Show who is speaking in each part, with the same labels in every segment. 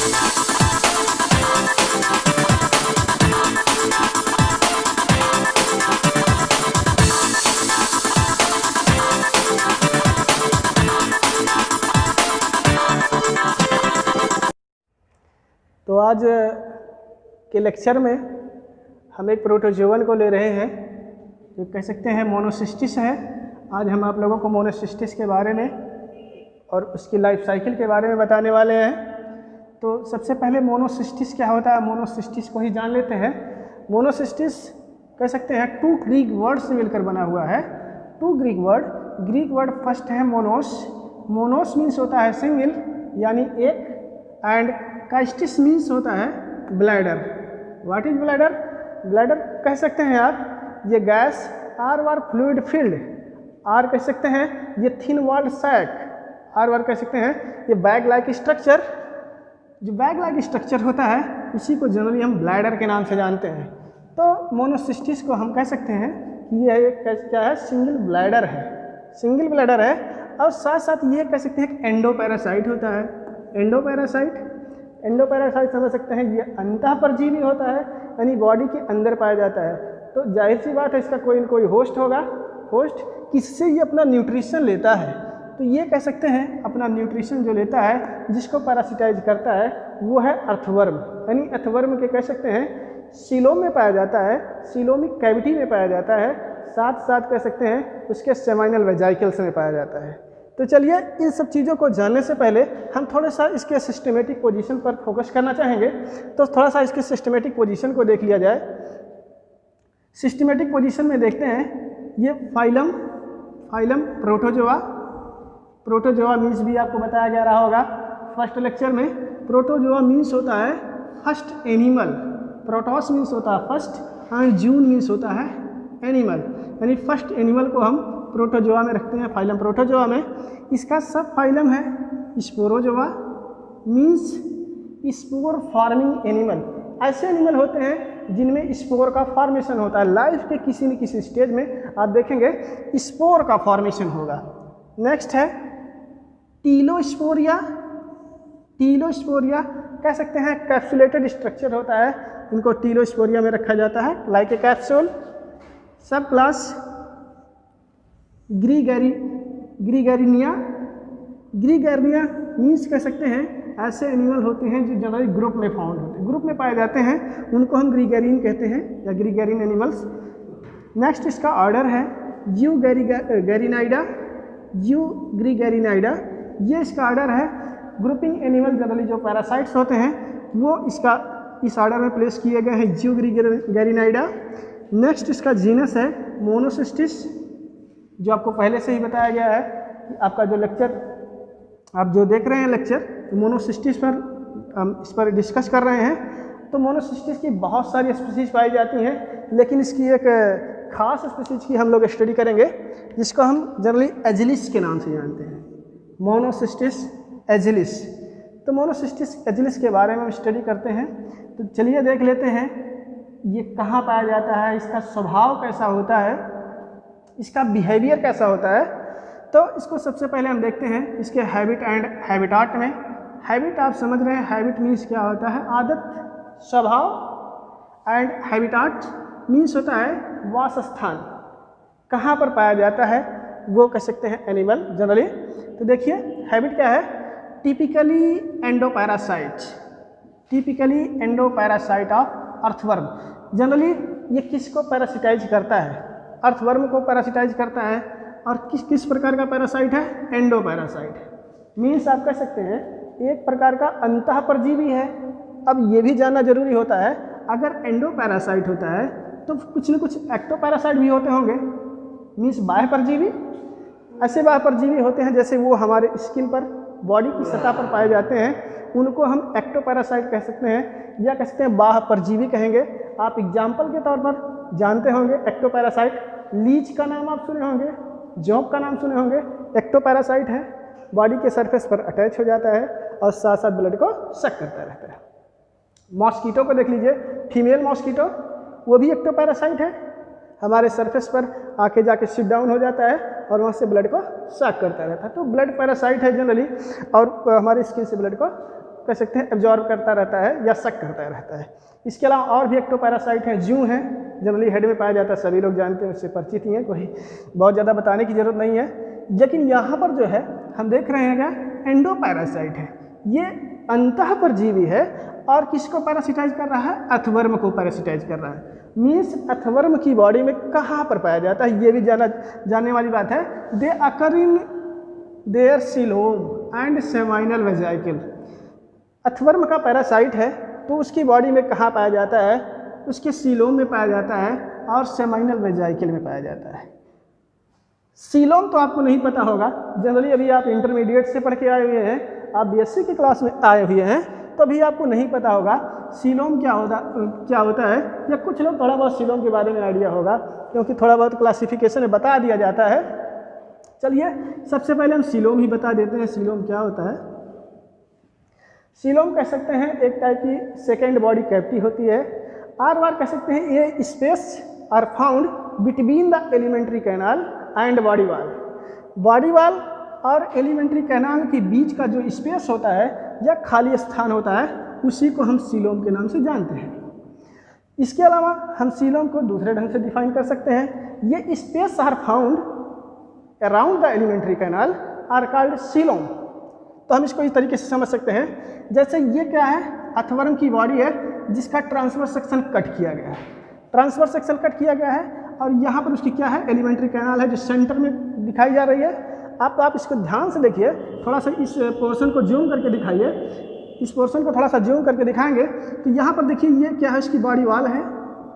Speaker 1: तो आज के लेक्चर में हम एक प्रोटोजोवन को ले रहे हैं जो कह सकते हैं मोनोसिस्टिस है। आज हम आप लोगों को मोनोसिस्टिस के बारे में और उसकी लाइफ साइकिल के बारे में बताने वाले हैं। तो सबसे पहले मोनोसिस्टिस क्या होता है, मोनोसिस्टिस को ही जान लेते हैं। मोनोसिस्टिस कह सकते हैं 2 ग्रीक वर्ड से मिलकर बना हुआ है। 2 ग्रीक वर्ड फर्स्ट है मोनोस। मोनोस मीन्स होता है सिंगल यानी एक, एंड काइस्टिस मीन्स होता है bladder. What is bladder? Bladder कह सकते हैं आप ये gas, or war fluid filled, or कह सकते हैं ये thin walled sac, or war कह सकते हैं ये बैग लाइक स्ट्रक्चर। जो बैग लाइक स्ट्रक्चर होता है उसी को जनरली हम ब्लैडर के नाम से जानते हैं। तो मोनोसिस्टिस को हम कह सकते हैं कि ये एक क्या है, सिंगल ब्लैडर है, सिंगल ब्लैडर है। और साथ साथ ये कह सकते हैं एंडोपैरासाइट होता है। एंडोपैरासाइट समझ सकते हैं ये अंतःपरजीवी होता है यानी बॉडी के अंदर पाया जाता है। तो जाहिर सी बात है इसका कोई न कोई होस्ट होगा। होस्ट किससे ये अपना न्यूट्रिशन लेता है, तो ये कह सकते हैं अपना न्यूट्रिशन जो लेता है जिसको पैरासिटाइज करता है वो है अर्थवर्म। यानी अर्थवर्म के कह सकते हैं सीलोम में पाया जाता है, सीलोमिक कैविटी में पाया जाता है, साथ साथ कह सकते हैं उसके सेमाइनल वेजाइकल्स में पाया जाता है। तो चलिए इन सब चीज़ों को जानने से पहले हम थोड़ा सा इसके सिस्टमेटिक पोजीशन पर फोकस करना चाहेंगे। तो थोड़ा सा इसके सिस्टमेटिक पोजीशन को देख लिया जाए। सिस्टमेटिक पोजीशन में देखते हैं ये फाइलम प्रोटोजोआ। प्रोटोजोआ मीन्स भी आपको बताया गया रहा होगा फर्स्ट लेक्चर में। प्रोटोजोआ मीन्स होता है फर्स्ट एनिमल, प्रोटोस मीन्स होता है फर्स्ट एंड जून मीन्स होता है एनिमल, यानी फर्स्ट एनिमल को हम प्रोटोजोआ में रखते हैं, फाइलम प्रोटोजोआ में। इसका सब फाइलम है Sporozoa, means spore farming animal. ऐसे एनिमल होते हैं जिनमें स्पोर का फॉर्मेशन होता है। लाइफ के किसी न किसी स्टेज में आप देखेंगे स्पोर का फॉर्मेशन होगा। नेक्स्ट है टीलोस्पोरिया। टीलोस्पोरिया कह सकते हैं कैप्सुलेटेड स्ट्रक्चर होता है, इनको टीलोस्पोरिया में रखा जाता है लाइक ए कैप्सूल। सब क्लास ग्रीगेरिनिया। ग्रीगेरिनिया मीन्स कह सकते हैं ऐसे एनिमल होते हैं जो जनरली ग्रुप में फाउंड होते हैं, ग्रुप में पाए जाते हैं, उनको हम ग्रीगेरिन कहते हैं या ग्रीगेरिन एनिमल्स। नेक्स्ट इसका ऑर्डर है यूग्रीगेरिनाइडा। यूग्रीगेरिनाइडा ये इसका ऑर्डर है। ग्रुपिंग एनिमल जनरली जो पैरासाइट्स होते हैं वो इसका इस ऑर्डर में प्लेस किए गए हैं, यूग्रीगेरिनाइडा। नेक्स्ट इसका जीनस है मोनोसिस्टिस, जो आपको पहले से ही बताया गया है कि आपका जो लेक्चर आप जो देख रहे हैं लेक्चर मोनोसिस्टिस पर हम इस पर डिस्कस कर रहे हैं। तो मोनोसिस्टिस की बहुत सारी स्पीसीज पाई जाती हैं, लेकिन इसकी एक खास स्पीसीज की हम लोग स्टडी करेंगे जिसको हम जनरली एजिलिस के नाम से जानते हैं, मोनोसिस्टिस एजिलिस। तो मोनोसिस्टिस एजिलिस के बारे में हम स्टडी करते हैं। तो चलिए देख लेते हैं ये कहाँ पाया जाता है, इसका स्वभाव कैसा होता है, इसका बिहेवियर कैसा होता है। तो इसको सबसे पहले हम देखते हैं इसके हैबिट एंड हैबिटाट में। हैबिट आप समझ रहे हैं, हैबिट मीन्स क्या होता है, आदत, स्वभाव। एंड हैबिटाट मीन्स होता है वासस्थान, कहाँ पर पाया जाता है वो कह सकते हैं एनिमल जनरली। तो देखिए हैबिट क्या है, typically endoparasite, typically endoparasite of earthworm. Generally ये किसको पैरासिटाइज करता है, अर्थवर्म को पैरासिटाइज करता है। और किस प्रकार का पैरासाइट है, एंडोपैरासाइट। मीन्स आप कह सकते हैं एक प्रकार का अंतःपरजीवी है। अब ये भी जानना जरूरी होता है, अगर एंडोपैरासाइट होता है तो कुछ न कुछ एक्टोपैरासाइट भी होते होंगे, मीन्स बाह्य परजीवी। ऐसे बाह्य परजीवी होते हैं जैसे वो हमारे स्किन पर, बॉडी की सतह पर पाए जाते हैं, उनको हम एक्टोपैरासाइट कह सकते हैं या कह सकते हैं बाह्य परजीवी कहेंगे। आप एग्जाम्पल के तौर पर जानते होंगे एक्टोपैरासाइट, लीच का नाम आप सुने होंगे, जोंक का नाम सुने होंगे। एक्टोपैरासाइट है, बॉडी के सरफेस पर अटैच हो जाता है और साथ साथ ब्लड को सक करता रहता है। मॉस्कीटो को देख लीजिए, फीमेल मॉस्कीटो वो भी एक्टोपैरासाइट है, हमारे सरफेस पर आके जाके सिट डाउन हो जाता है और वहाँ से ब्लड को सक करता रहता है। तो ब्लड पैरासाइट है जनरली, और हमारे स्किन से ब्लड को कह सकते हैं एब्जॉर्ब करता रहता है या सक करता रहता है। इसके अलावा और भी एक्टोपैरासाइट हैं, जू हैं, जनरली हेड में पाया जाता है, सभी लोग जानते हैं, उससे परिचित ही हैं, कोई बहुत ज़्यादा बताने की ज़रूरत नहीं है। लेकिन यहाँ पर जो है हम देख रहे हैं क्या, एंडोपैरासाइट है, ये अंतः परजीवी है और किसको पैरासिटाइज कर रहा है, अर्थवर्म को पैरासिटाइज कर रहा है। मीन्स अर्थवर्म की बॉडी में कहाँ पर पाया जाता है, ये भी जानने वाली बात है। They occur in their coelom and seminal vesicle. Earthworm का पैरासाइट है तो उसकी बॉडी में कहाँ पाया जाता है, उसके सीलोम में पाया जाता है और सेमाइनल वेजाइकल में पाया जाता है। सीलोम तो आपको नहीं पता होगा, जनरली अभी आप इंटरमीडिएट से पढ़ के आए हुए हैं, आप बीएससी की क्लास में आए हुए हैं, तो अभी आपको नहीं पता होगा सीलोम क्या होता है, या कुछ लोग थोड़ा बहुत सीलोम के बारे में आइडिया होगा क्योंकि थोड़ा बहुत क्लासिफिकेशन में बता दिया जाता है। चलिए सबसे पहले हम सीलोम ही बता देते हैं, सीलोम क्या होता है। सीलोम कह सकते हैं एक टाइप की सेकेंड बॉडी कैविटी होती है। आर कह सकते हैं ये space are found between the alimentary canal and body wall. Body wall और एलिमेंट्री कैनाल के बीच का जो स्पेस होता है या खाली स्थान होता है, उसी को हम सीलोम के नाम से जानते हैं। इसके अलावा हम सीलोम को दूसरे ढंग से डिफाइन कर सकते हैं, ये space are found around the alimentary canal are called coelom. तो हम इसको इस तरीके से समझ सकते हैं, जैसे ये क्या है, अर्थवर्म की बॉडी है जिसका ट्रांसवर्स सेक्शन कट किया गया है, ट्रांसवर्स सेक्शन कट किया गया है और यहाँ पर उसकी क्या है, एलिमेंट्री कैनाल है जो सेंटर में दिखाई जा रही है। आप इसको ध्यान से देखिए, थोड़ा सा इस पोर्शन को जूम करके दिखाइए, इस पोर्शन को थोड़ा सा जूम करके दिखाएंगे तो यहाँ पर देखिए ये क्या है, इसकी बॉडी वाल है,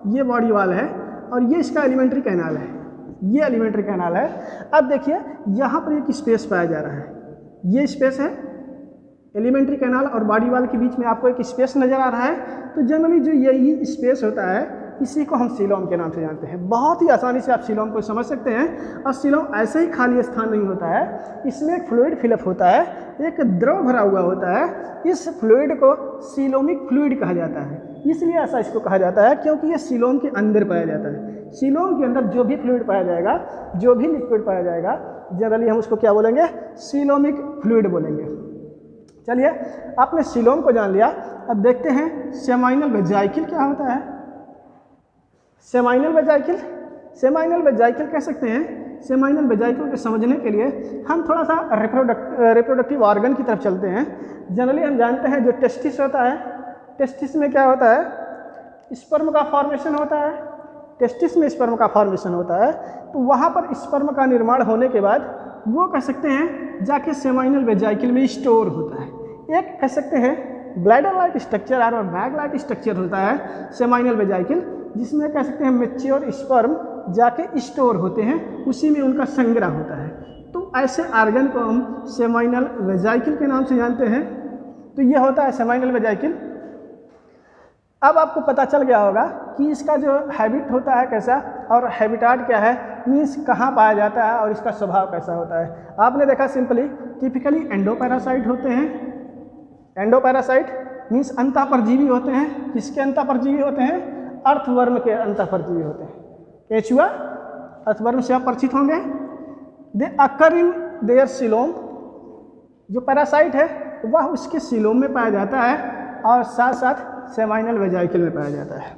Speaker 1: ये बॉडी वाल है और ये इसका एलिमेंट्री कैनाल है, ये एलिमेंट्री कैनाल है। अब देखिए यहाँ पर एक स्पेस पाया जा रहा है, ये स्पेस है एलिमेंट्री कैनाल और बॉडी वाल के बीच में आपको एक स्पेस नज़र आ रहा है। तो जनरली जो यही स्पेस होता है इसी को हम सीलोम के नाम से जानते हैं। बहुत ही आसानी से आप सीलोम को समझ सकते हैं। और सीलोम ऐसे ही खाली स्थान नहीं होता है, इसमें एक फ्लूइड फिलअप होता है, एक द्रव भरा हुआ होता है। इस फ्लूइड को सीलोमिक फ्लूइड कहा जाता है। इसलिए ऐसा इसको कहा जाता है क्योंकि ये सीलोम के अंदर पाया जाता है। सीलोम के अंदर जो भी फ्लूइड पाया जाएगा, जो भी लिक्विड पाया जाएगा, जनरली हम उसको क्या बोलेंगे, सीलोमिक फ्लूइड बोलेंगे। चलिए आपने सीलोम को जान लिया, अब देखते हैं सेमाइनल वेजाइकल क्या होता है। सेमाइनल वेजाइकल, सेमाइनल वेजाइकल कह सकते हैं। सेमाइनल वेजाइकल को समझने के लिए हम थोड़ा सा रिप्रोडक्टिव ऑर्गन की तरफ चलते हैं। जनरली हम जानते हैं जो टेस्टिस होता है, टेस्टिस में क्या होता है, स्पर्म का फॉर्मेशन होता है। टेस्टिस में स्पर्म का फॉर्मेशन होता है, तो वहाँ पर स्पर्म का निर्माण होने के बाद वो कह सकते हैं जाके सेमाइनल वेजाइकल में स्टोर होता है। एक कह सकते हैं ब्लैडर लाइक स्ट्रक्चर और बैग लाइक स्ट्रक्चर होता है सेमाइनल वेजाइकल, जिसमें कह सकते हैं मैच्योर स्पर्म जाके स्टोर होते हैं, उसी में उनका संग्रह होता है। तो ऐसे ऑर्गन को हम सेमाइनल वेजाइकल के नाम से जानते हैं। तो ये होता है सेमाइनल वेजाइकल। अब आपको पता चल गया होगा कि इसका जो हैबिट होता है कैसा और हैबिटाट क्या है, मीन्स कहाँ पाया जाता है और इसका स्वभाव कैसा होता है। आपने देखा सिंपली टिपिकली एंडोपैरासाइट होते हैं। एंडोपैरासाइट मीन्स अंतःपरजीवी होते हैं। किसके अंतःपरजीवी होते हैं, अर्थवर्म के अंतःपरजीवी होते हैं। केंचुआ अर्थवर्म से आप परिचित होंगे। दे अकर इन देयर सीलोम, जो पैरासाइट है वह उसके सीलोम में पाया जाता है और साथ साथ सेमाइनल वेजाइकल में पाया जाता है।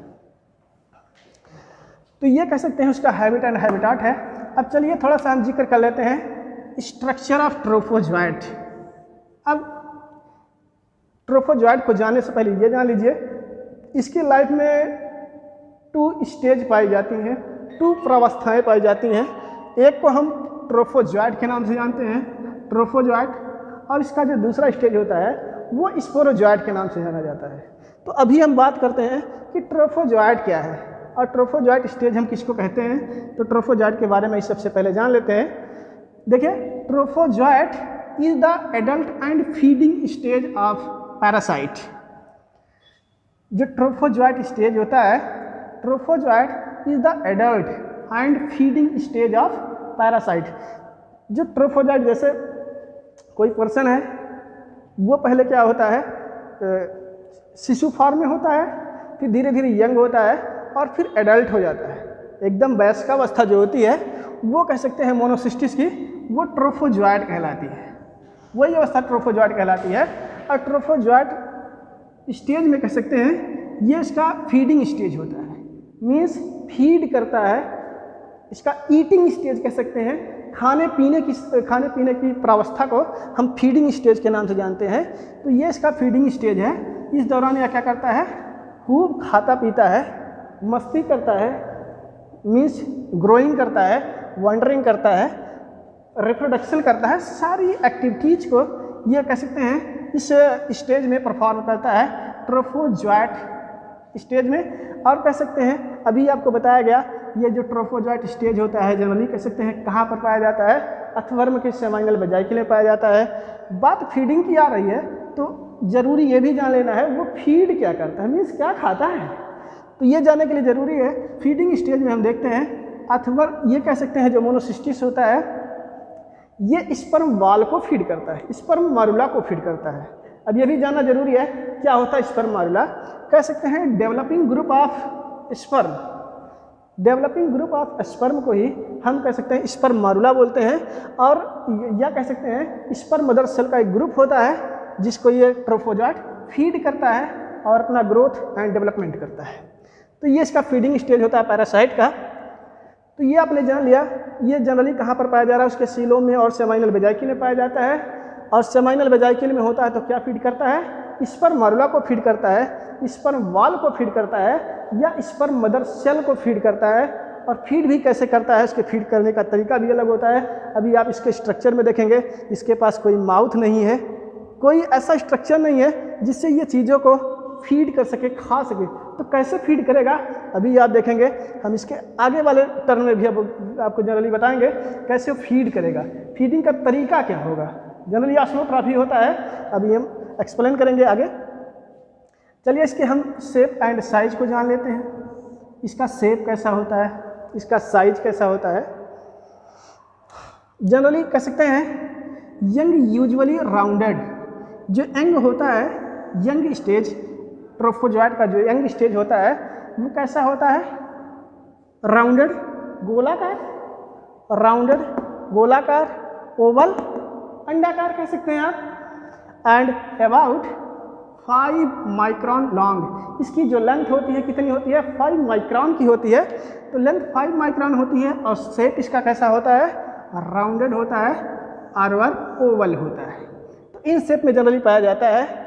Speaker 1: तो ये कह सकते हैं उसका हैबिट एंड हैबिटाट है। अब चलिए थोड़ा सा हम जिक्र कर लेते हैं स्ट्रक्चर ऑफ ट्रोफोजॉइट। अब ट्रोफोजॉइट को जानने से पहले ये जान लीजिए, इसकी लाइफ में 2 स्टेज पाई जाती हैं, 2 प्रावस्थाएं पाई जाती हैं। एक को हम ट्रोफोजॉइट के नाम से जानते हैं, ट्रोफोजॉइट, और इसका जो दूसरा स्टेज होता है वो स्पोरोजॉइट के नाम से जाना जाता है। तो अभी हम बात करते हैं कि ट्रोफोजॉइट क्या है और ट्रोफोजॉइट स्टेज हम किसको कहते हैं। तो ट्रोफोजॉइट के बारे में सबसे पहले जान लेते हैं। देखिए, trophozoite is the adult and feeding stage of parasite. जो ट्रोफोजॉइट स्टेज होता है, trophozoite is the adult and feeding stage of parasite. जो ट्रोफोजॉइट, जैसे कोई पर्सन है, वो पहले क्या होता है, शिशु फॉर्म में होता है, फिर धीरे धीरे यंग होता है और फिर एडल्ट हो जाता है। एकदम वयस्कावस्था जो होती है वो कह सकते हैं मोनोसिस्टिस की, वो ट्रोफोजॉइट कहलाती है। वही अवस्था ट्रोफोजॉइट कहलाती है। और ट्रोफोजॉइट स्टेज में कह सकते हैं ये इसका फीडिंग स्टेज होता है, मीन्स फीड करता है। इसका ईटिंग स्टेज कह सकते हैं, खाने पीने की प्रावस्था को हम फीडिंग स्टेज के नाम से जानते हैं। तो ये इसका फीडिंग स्टेज है। इस दौरान यह क्या करता है, खूब खाता पीता है, मस्ती करता है, मीन्स ग्रोइंग करता है, वंडरिंग करता है, रिप्रोडक्शन करता है, सारी एक्टिविटीज़ को ये कह सकते हैं इस स्टेज में परफॉर्म करता है, ट्रोफोजॉइट स्टेज में। और कह सकते हैं अभी आपको बताया गया ये जो ट्रोफोजॉइट स्टेज होता है जनरली कह सकते हैं कहाँ पर पाया जाता है, अर्थवर्म के सेमाइनल वेजाइकल में पाया जाता है। बात फीडिंग की आ रही है तो जरूरी ये भी जान लेना है वो फीड क्या करता है, मीन्स क्या खाता है। तो ये जानने के लिए ज़रूरी है, फीडिंग स्टेज में हम देखते हैं अर्थवर्म ये कह सकते हैं जो मोनोसिस्टिस होता है ये स्पर्म वाल को फीड करता है, स्पर्म मारुला को फीड करता है। अब ये भी जानना जरूरी है क्या होता है स्पर्म मारुला। कह सकते हैं developing group of sperm, developing group of sperm को ही हम कह सकते हैं स्पर्म मारुला बोलते हैं। और या कह सकते हैं स्पर्म मदर सेल का एक ग्रुप होता है जिसको ये ट्रोफोजॉइट फीड करता है और अपना ग्रोथ एंड डेवलपमेंट करता है। तो ये इसका फीडिंग स्टेज होता है पैरासाइट का। तो ये आपने जान लिया, ये जनरली कहाँ पर पाया जा रहा है, उसके सीलोम में और सेमाइनल वेजाइकल में पाया जाता है। और सेमाइनल वेजाइकल में होता है तो क्या फीड करता है, स्पर्म मारुला को फीड करता है, स्पर्म वाल को फीड करता है या स्पर्म मदर सेल को फीड करता है। और फीड भी कैसे करता है, इसके फीड करने का तरीका भी अलग होता है। अभी आप इसके स्ट्रक्चर में देखेंगे इसके पास कोई माउथ नहीं है, कोई ऐसा स्ट्रक्चर नहीं है जिससे ये चीज़ों को फीड कर सके, खा सके। तो कैसे फीड करेगा अभी आप देखेंगे, हम इसके आगे वाले टर्म में भी आपको जनरली बताएंगे कैसे वो फीड करेगा, फीडिंग का तरीका क्या होगा। जनरली ऑस्मोट्रॉफी होता है, अभी हम एक्सप्लेन करेंगे आगे। चलिए इसके हम शेप एंड साइज को जान लेते हैं, इसका शेप कैसा होता है, इसका साइज कैसा होता है। जनरली कह सकते हैं यंग यूजुअली राउंडेड, जो यंग होता है, यंग स्टेज ट्रोफोजॉइट का जो यंग स्टेज होता है वो कैसा होता है, राउंडेड गोलाकार, राउंडेड गोलाकार, ओवल अंडाकार कह सकते हैं आप, एंड अबाउट 5 माइक्रॉन लॉन्ग। इसकी जो लेंथ होती है कितनी होती है, 5 माइक्रॉन की होती है। तो लेंथ 5 माइक्रॉन होती है और शेप इसका कैसा होता है, राउंडेड होता है और ओवल होता है। तो इन शेप में जनरली पाया जाता है।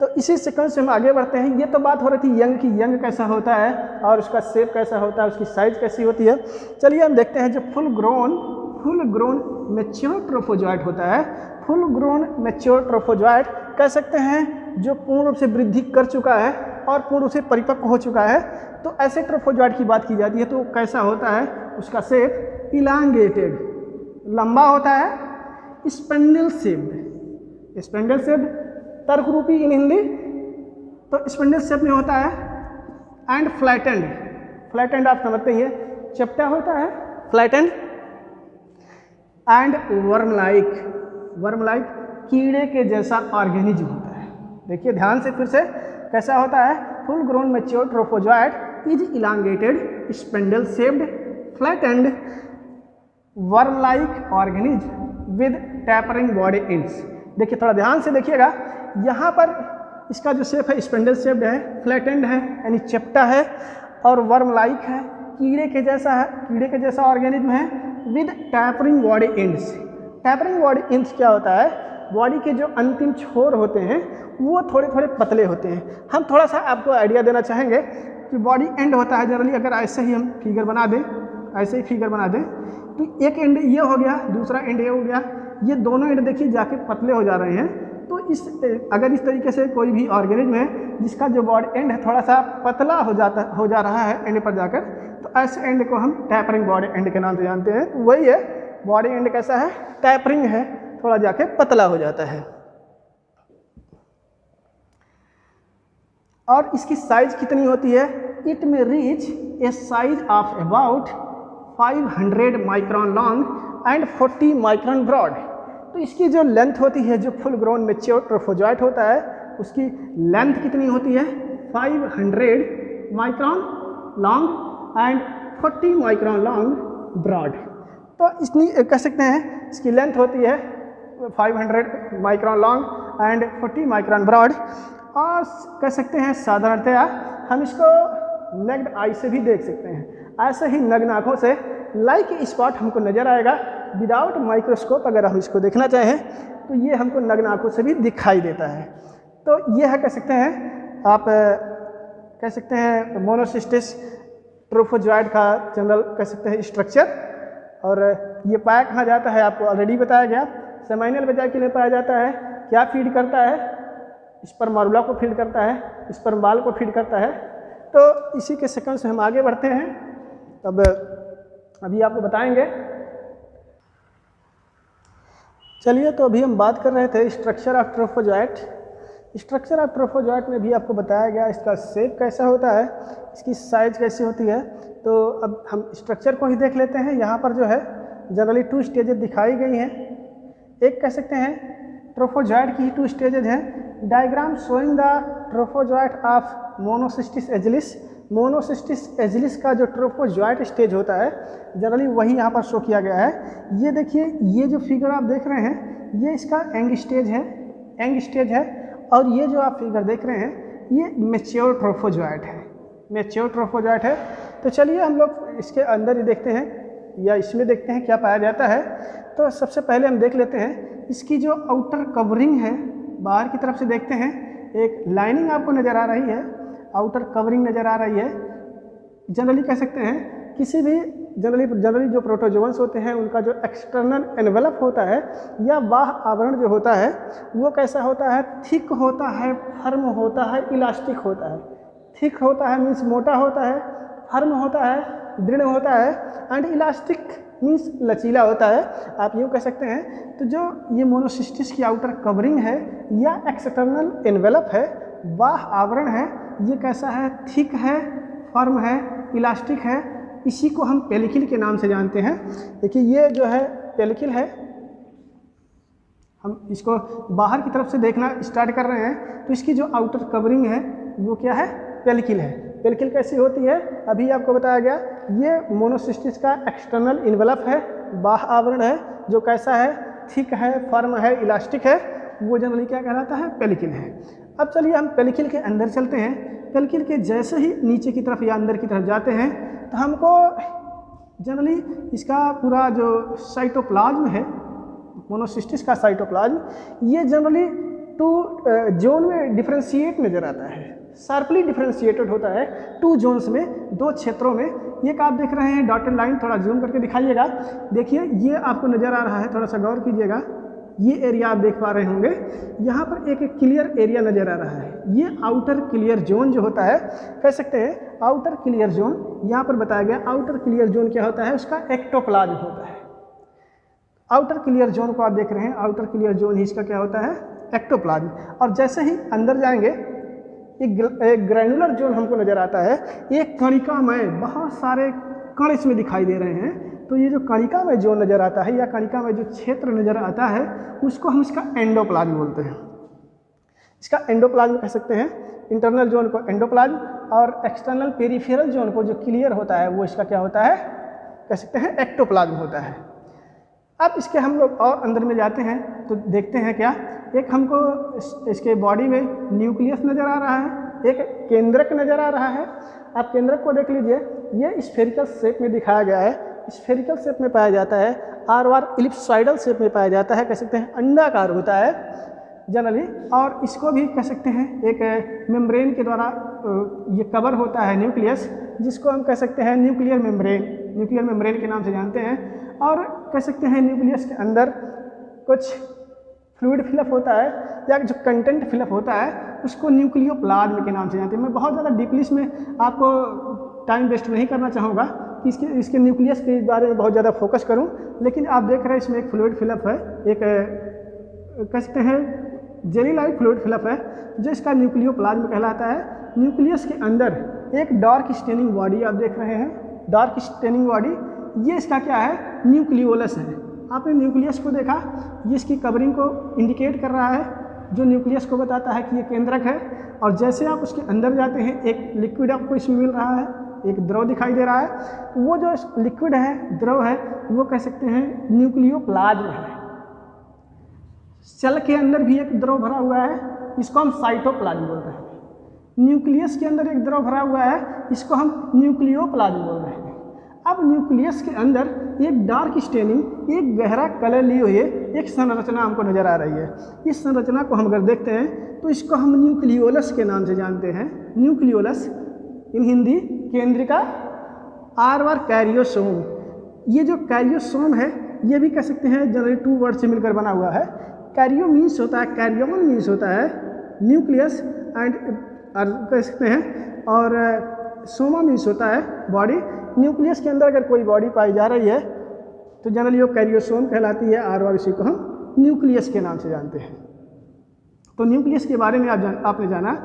Speaker 1: तो इसी सीक्वेंस से हम आगे बढ़ते हैं। ये तो बात हो रही थी यंग की, यंग कैसा होता है और उसका शेप कैसा होता है, उसकी साइज कैसी होती है। चलिए हम देखते हैं जो फुल ग्रोन मैच्योर ट्रोफोजॉइट होता है, फुल ग्रोन मैच्योर ट्रोफोजॉइट कह सकते हैं जो पूर्ण रूप से वृद्धि कर चुका है और पूर्ण रूप से परिपक्व हो चुका है। तो ऐसे ट्रोफोजॉइट की बात की जाती है तो कैसा होता है, उसका शेप इलांगेटेड, लंबा होता है, स्पेंडल शेप्ड, स्पेंडल शेप्ड तर्क रूपी इन हिंदी, तो स्पेंडल शेप में होता है, एंड फ्लैटेंड, फ्लैटेंड आप समझते ही हैं, चपटा होता है, फ्लैटेंड, एंड वर्म लाइक कीड़े के जैसा ऑर्गेनिज्म होता है। देखिए ध्यान से फिर से कैसा होता है, full grown mature trophozoite is elongated, spindle shaped, flattened, worm like organism with tapering body ends. देखिए थोड़ा ध्यान से देखिएगा, यहाँ पर इसका जो शेप है स्पेंडल शेप्ड है, फ्लैटेंड है यानी चपटा है, और वर्म लाइक है, कीड़े के जैसा ऑर्गेनिज्म है, with tapering body ends. Tapering body ends क्या होता है, बॉडी के जो अंतिम छोर होते हैं वो थोड़े थोड़े पतले होते हैं। हम थोड़ा सा आपको आइडिया देना चाहेंगे कि बॉडी एंड होता है जनरली, अगर ऐसे ही हम फिगर बना दें, ऐसे ही फिगर बना दें तो एक एंड ये हो गया, दूसरा एंड ये हो गया, ये दोनों एंड देखिए जाके पतले हो जा रहे हैं। तो अगर इस तरीके से कोई भी ऑर्गेनिज्म है जिसका जो बॉडी एंड है थोड़ा सा पतला हो जा रहा है एंड पर जाकर, तो ऐसे एंड को हम टैपरिंग बॉडी एंड के नाम से जानते हैं। वही है, बॉडी एंड कैसा है, टैपरिंग है, थोड़ा जाके पतला हो जाता है। और इसकी साइज कितनी होती है, it may reach a size of about 500 micron long and 40 micron broad. तो इसकी जो लेंथ होती है, जो फुल ग्रोन मैच्योर ट्रोफोजॉइट होता है उसकी लेंथ कितनी होती है, 500 micron long and 40 micron long broad. तो इतनी कह सकते हैं इसकी लेंथ होती है 500 micron long and 40 micron broad. और कह सकते हैं साधारणतया हम इसको नेक्ड आई से भी देख सकते हैं। ऐसे ही नग्न आँखों से लाइक स्पॉट हमको नज़र आएगा। विदाउट माइक्रोस्कोप अगर हम इसको देखना चाहें तो ये हमको नग्न आँखों से भी दिखाई देता है। तो ये है कह सकते हैं आप कह सकते हैं मोनोसिस्टिस ट्रोफोजॉइड का जनरल कह सकते हैं स्ट्रक्चर। और ये पाया कहाँ जाता है आपको ऑलरेडी बताया गया। सेमाइनल वेजाइकल में पाया जाता है। क्या फीड करता है? स्पर्मारुला को फीड करता है, स्पर्माल को फीड करता है। तो इसी के सेकंड से हम आगे बढ़ते हैं। अब अभी आपको बताएंगे। चलिए, तो अभी हम बात कर रहे थे structure of trophozoite. Structure of trophozoite में भी आपको बताया गया इसका शेप कैसा होता है, इसकी साइज कैसी होती है। तो अब हम स्ट्रक्चर को ही देख लेते हैं। यहाँ पर जो है जनरली 2 स्टेजेस दिखाई गई हैं। एक कह सकते हैं ट्रोफोजॉइट की 2 स्टेजेज हैं। Diagram showing the trophozoite of Monocystis Agilus. Monocystis Agilus का जो ट्रोफोजॉइट स्टेज होता है जनरली वही यहाँ पर शो किया गया है। ये देखिए, ये जो फिगर आप देख रहे हैं ये इसका एंग स्टेज है, एंग स्टेज है। और ये जो आप फिगर देख रहे हैं ये मैच्योर ट्रोफोजॉइट है, मैच्योर ट्रोफोजॉइट है। तो चलिए हम लोग इसके अंदर ही देखते हैं या इसमें देखते हैं क्या पाया जाता है। तो सबसे पहले हम देख लेते हैं इसकी जो आउटर कवरिंग है, बाहर की तरफ से देखते हैं एक लाइनिंग आपको नज़र आ रही है, आउटर कवरिंग नज़र आ रही है। जनरली कह सकते हैं किसी भी जनरली जो प्रोटोजोअन्स होते हैं उनका जो एक्सटर्नल एनवेलप होता है या बाह्य आवरण जो होता है वो कैसा होता है? थिक होता है, फर्म होता है, इलास्टिक होता है। थिक होता है मीन्स मोटा होता है, फर्म होता है, दृढ़ होता है, एंड इलास्टिक मीन्स लचीला होता है, आप यूँ कह सकते हैं। तो जो ये मोनोसिस्टिस की आउटर कवरिंग है या एक्सटर्नल एनवेलप है, बाह्य आवरण है, ये कैसा है? थिक है, फर्म है, इलास्टिक है। इसी को हम पेलिकिल के नाम से जानते हैं। देखिए ये जो है पेलिकिल है। हम इसको बाहर की तरफ से देखना स्टार्ट कर रहे हैं तो इसकी जो आउटर कवरिंग है वो क्या है? पेलिकिल है। पेलिकिल कैसी होती है अभी आपको बताया गया। ये मोनोसिस्टिस का एक्सटर्नल इन्वेलप है, बाह्य आवरण है, जो कैसा है? थिक है, फर्म है, इलास्टिक है। वो जनरली क्या कहलाता है? पेलिकिल है। अब चलिए हम पेलिकिल के अंदर चलते हैं। पेलिकिल के जैसे ही नीचे की तरफ या अंदर की तरफ जाते हैं तो हमको जनरली इसका पूरा जो साइटोप्लाज्म है, मोनोसिस्टिस का साइटोप्लाज्म, ये जनरली 2 जोन में डिफ्रेंशिएट नज़र आता है, शार्पली डिफ्रेंशिएटेड होता है 2 जोन्स में, 2 क्षेत्रों में। एक आप देख रहे हैं डॉटेड लाइन, थोड़ा जूम करके दिखाइएगा। देखिए ये आपको नज़र आ रहा है, थोड़ा सा गौर कीजिएगा। ये एरिया आप देख पा रहे होंगे, यहाँ पर एक क्लियर एरिया नज़र आ रहा है। ये आउटर क्लियर जोन जो होता है, कह सकते हैं आउटर क्लियर जोन, यहाँ पर बताया गया। आउटर क्लियर जोन क्या होता है? उसका एक्टोप्लाज्म होता है। आउटर क्लियर जोन को आप देख रहे हैं, आउटर क्लियर जोन ही इसका क्या होता है? एक्टोप्लाज्म। और जैसे ही अंदर जाएंगे एक ग्रैनुलर जोन हमको नज़र आता है। एक कणिका में बहुत सारे कण इसमें दिखाई दे रहे हैं। तो ये जो कणिका में जोन नज़र आता है या कणिका में जो क्षेत्र नज़र आता है उसको हम इसका एंडोप्लाज्म बोलते हैं। इसका एंडोप्लाज्म कह सकते हैं। इंटरनल जोन को एंडोप्लाज्म और एक्सटर्नल पेरिफेरल जोन को जो क्लियर होता है वो इसका क्या होता है? कह सकते हैं एक्टोप्लाज्म होता है। अब इसके हम लोग और अंदर में जाते हैं तो देखते हैं क्या, एक हमको इसके बॉडी में न्यूक्लियस नज़र आ रहा है, एक केंद्रक नज़र आ रहा है। आप केंद्रक को देख लीजिए, ये स्फेरिकल शेप में दिखाया गया है, स्फेरिकल शेप में पाया जाता है, आर इलिप्सॉइडल शेप में पाया जाता है, कह सकते हैं अंडाकार होता है जनरली। और इसको भी कह सकते हैं एक मेम्ब्रेन के द्वारा ये कवर होता है न्यूक्लियस, जिसको हम कह सकते हैं न्यूक्लियर मेम्ब्रेन के नाम से जानते हैं। और कह सकते हैं न्यूक्लियस के अंदर कुछ फ्लूइड फिलअप होता है या जो कंटेंट फिलअप होता है उसको न्यूक्लियोप्लाज्म के नाम से जानते हैं। मैं बहुत ज़्यादा डीपली इसमें आपको टाइम वेस्ट नहीं करना चाहूँगा कि इसके न्यूक्लियस के बारे में बहुत ज़्यादा फोकस करूँ, लेकिन आप देख रहे हैं इसमें एक फ्लूइड फिलअप है, एक कह सकते हैं जेली लाइक फ्लूइड फिलअप है जो इसका न्यूक्लियोप्लाज्म कहलाता है। न्यूक्लियस के अंदर एक डार्क स्टेनिंग बॉडी आप देख रहे हैं, डार्क स्टेनिंग बॉडी, ये इसका क्या है? न्यूक्लियोलस है। आपने न्यूक्लियस को देखा, ये इसकी कवरिंग को इंडिकेट कर रहा है, जो न्यूक्लियस को बताता है कि ये केंद्रक है। और जैसे आप उसके अंदर जाते हैं एक लिक्विड आपको इसमें मिल रहा है, एक द्रव दिखाई दे रहा है। वो जो लिक्विड है, द्रव है, वो कह सकते हैं न्यूक्लियोप्लाज्म है। सेल के अंदर भी एक द्रव भरा हुआ है, इसको हम साइटोप्लाज्म बोल रहे हैं। न्यूक्लियस के अंदर एक द्रव भरा हुआ है, इसको हम न्यूक्लियोप्लाज्म बोल रहे हैं। अब न्यूक्लियस के अंदर एक डार्क स्टेनिंग, एक गहरा कलर ली हुई है, एक संरचना हमको नज़र आ रही है। इस संरचना को हम अगर देखते हैं तो इसको हम न्यूक्लियोलस के नाम से जानते हैं। न्यूक्लियोलस इन हिंदी केंद्रिका और कैरियोसोम। ये जो कैरियोसोम है ये भी कह सकते हैं जनरली 2 वर्ड से मिलकर बना हुआ है। कैरियो मीन्स होता है, कैरियोन मीन्स होता है न्यूक्लियस एंड कह सकते हैं, और सोमा मीन्स होता है बॉडी। न्यूक्लियस के अंदर अगर कोई बॉडी पाई जा रही है तो जनरली वो कैरियोसोम कहलाती है, और इसी को हम न्यूक्लियस के नाम से जानते हैं। तो न्यूक्लियस के बारे में आपने जाना।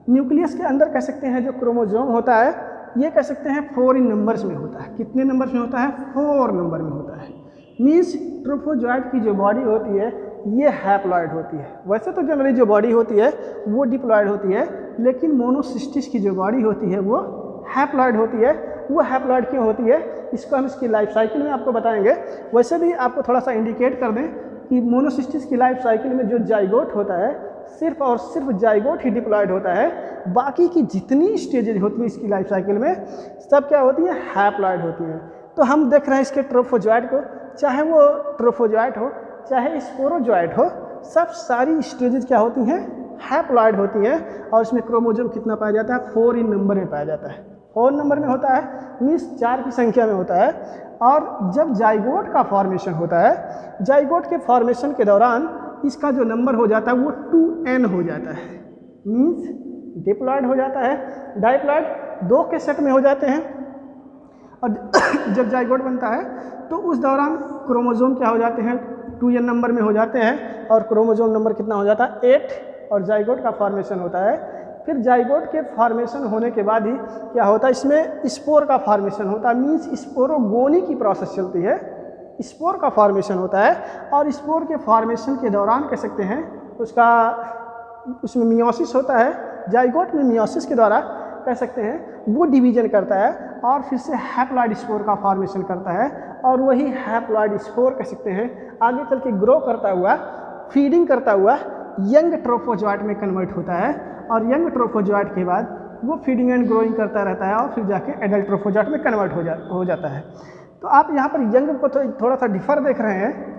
Speaker 1: न्यूक्लियस के अंदर कह सकते हैं जो क्रोमोसोम होता है ये कह सकते हैं 4 इन नंबर्स में होता है। कितने नंबर्स में होता है? 4 नंबर में होता है। मीन्स ट्रोफोजॉइट की जो बॉडी होती है ये हैप्लॉइड होती है। वैसे तो जनरली जो बॉडी होती है वो डिप्लॉइड होती है, लेकिन मोनोसिस्टिस की जो बॉडी होती है वो हैप्लॉइड होती है। वो हैप्लॉइड क्यों होती है इसको हम इसकी लाइफ साइकिल में आपको बताएंगे। वैसे भी आपको थोड़ा सा इंडिकेट कर दें कि मोनोसिस्टिस की लाइफ साइकिल में जो जाइगोट होता है सिर्फ और सिर्फ जाइगोट ही डिप्लॉइड होता है। बाकी की जितनी स्टेजेज होती है इसकी लाइफ साइकिल में सब क्या होती है? हैप्लॉइड होती है। तो हम देख रहे हैं इसके ट्रोफोजॉइट को, चाहे वो ट्रोफोजॉइट हो चाहे स्पोरोजॉइट हो, सब सारी स्टेजेज क्या होती हैं? हैप्लॉइड होती हैं। और इसमें क्रोमोसोम कितना पाया जाता है? 4 इन नंबर में पाया जाता है। 4 नंबर में होता है, मीन्स 4 की संख्या में होता है। और जब जाइगोट का फॉर्मेशन होता है, जाइगोट के फॉर्मेशन के दौरान इसका जो नंबर हो जाता है वो 2n हो जाता है, मीन्स डिप्लॉइड हो जाता है। डाइप्लॉइड 2 के सेट में हो जाते हैं। और जब जाइगोट बनता है तो उस दौरान क्रोमोसोम क्या हो जाते हैं? 2n नंबर में हो जाते हैं। और क्रोमोसोम नंबर कितना हो जाता है? 8। और जाइगोट का फॉर्मेशन होता है। फिर जाइगोट के फॉर्मेशन होने के बाद ही क्या होता है? इसमें स्पोर का फॉर्मेशन होता है, मीन्स स्पोरोगोनी की प्रोसेस चलती है। स्पोर का फॉर्मेशन होता है और स्पोर के फॉर्मेशन के दौरान कह सकते हैं उसमें मियोसिस होता है। जाइगोट में मियोसिस के द्वारा कह सकते हैं वो डिवीजन करता है और फिर से हैप्लॉइड स्पोर का फॉर्मेशन करता है। और वही हैप्लॉइड स्पोर कह सकते हैं आगे चल के ग्रो करता हुआ, फीडिंग करता हुआ यंग ट्रोफोजॉइट में कन्वर्ट होता है। और यंग ट्रोफोजॉइट के बाद वो फीडिंग एंड ग्रोइंग करता रहता है और फिर जाके एडल्ट ट्रोफोजॉइट में कन्वर्ट हो जाता है। तो आप यहाँ पर यंग को थोड़ा सा डिफर देख रहे हैं।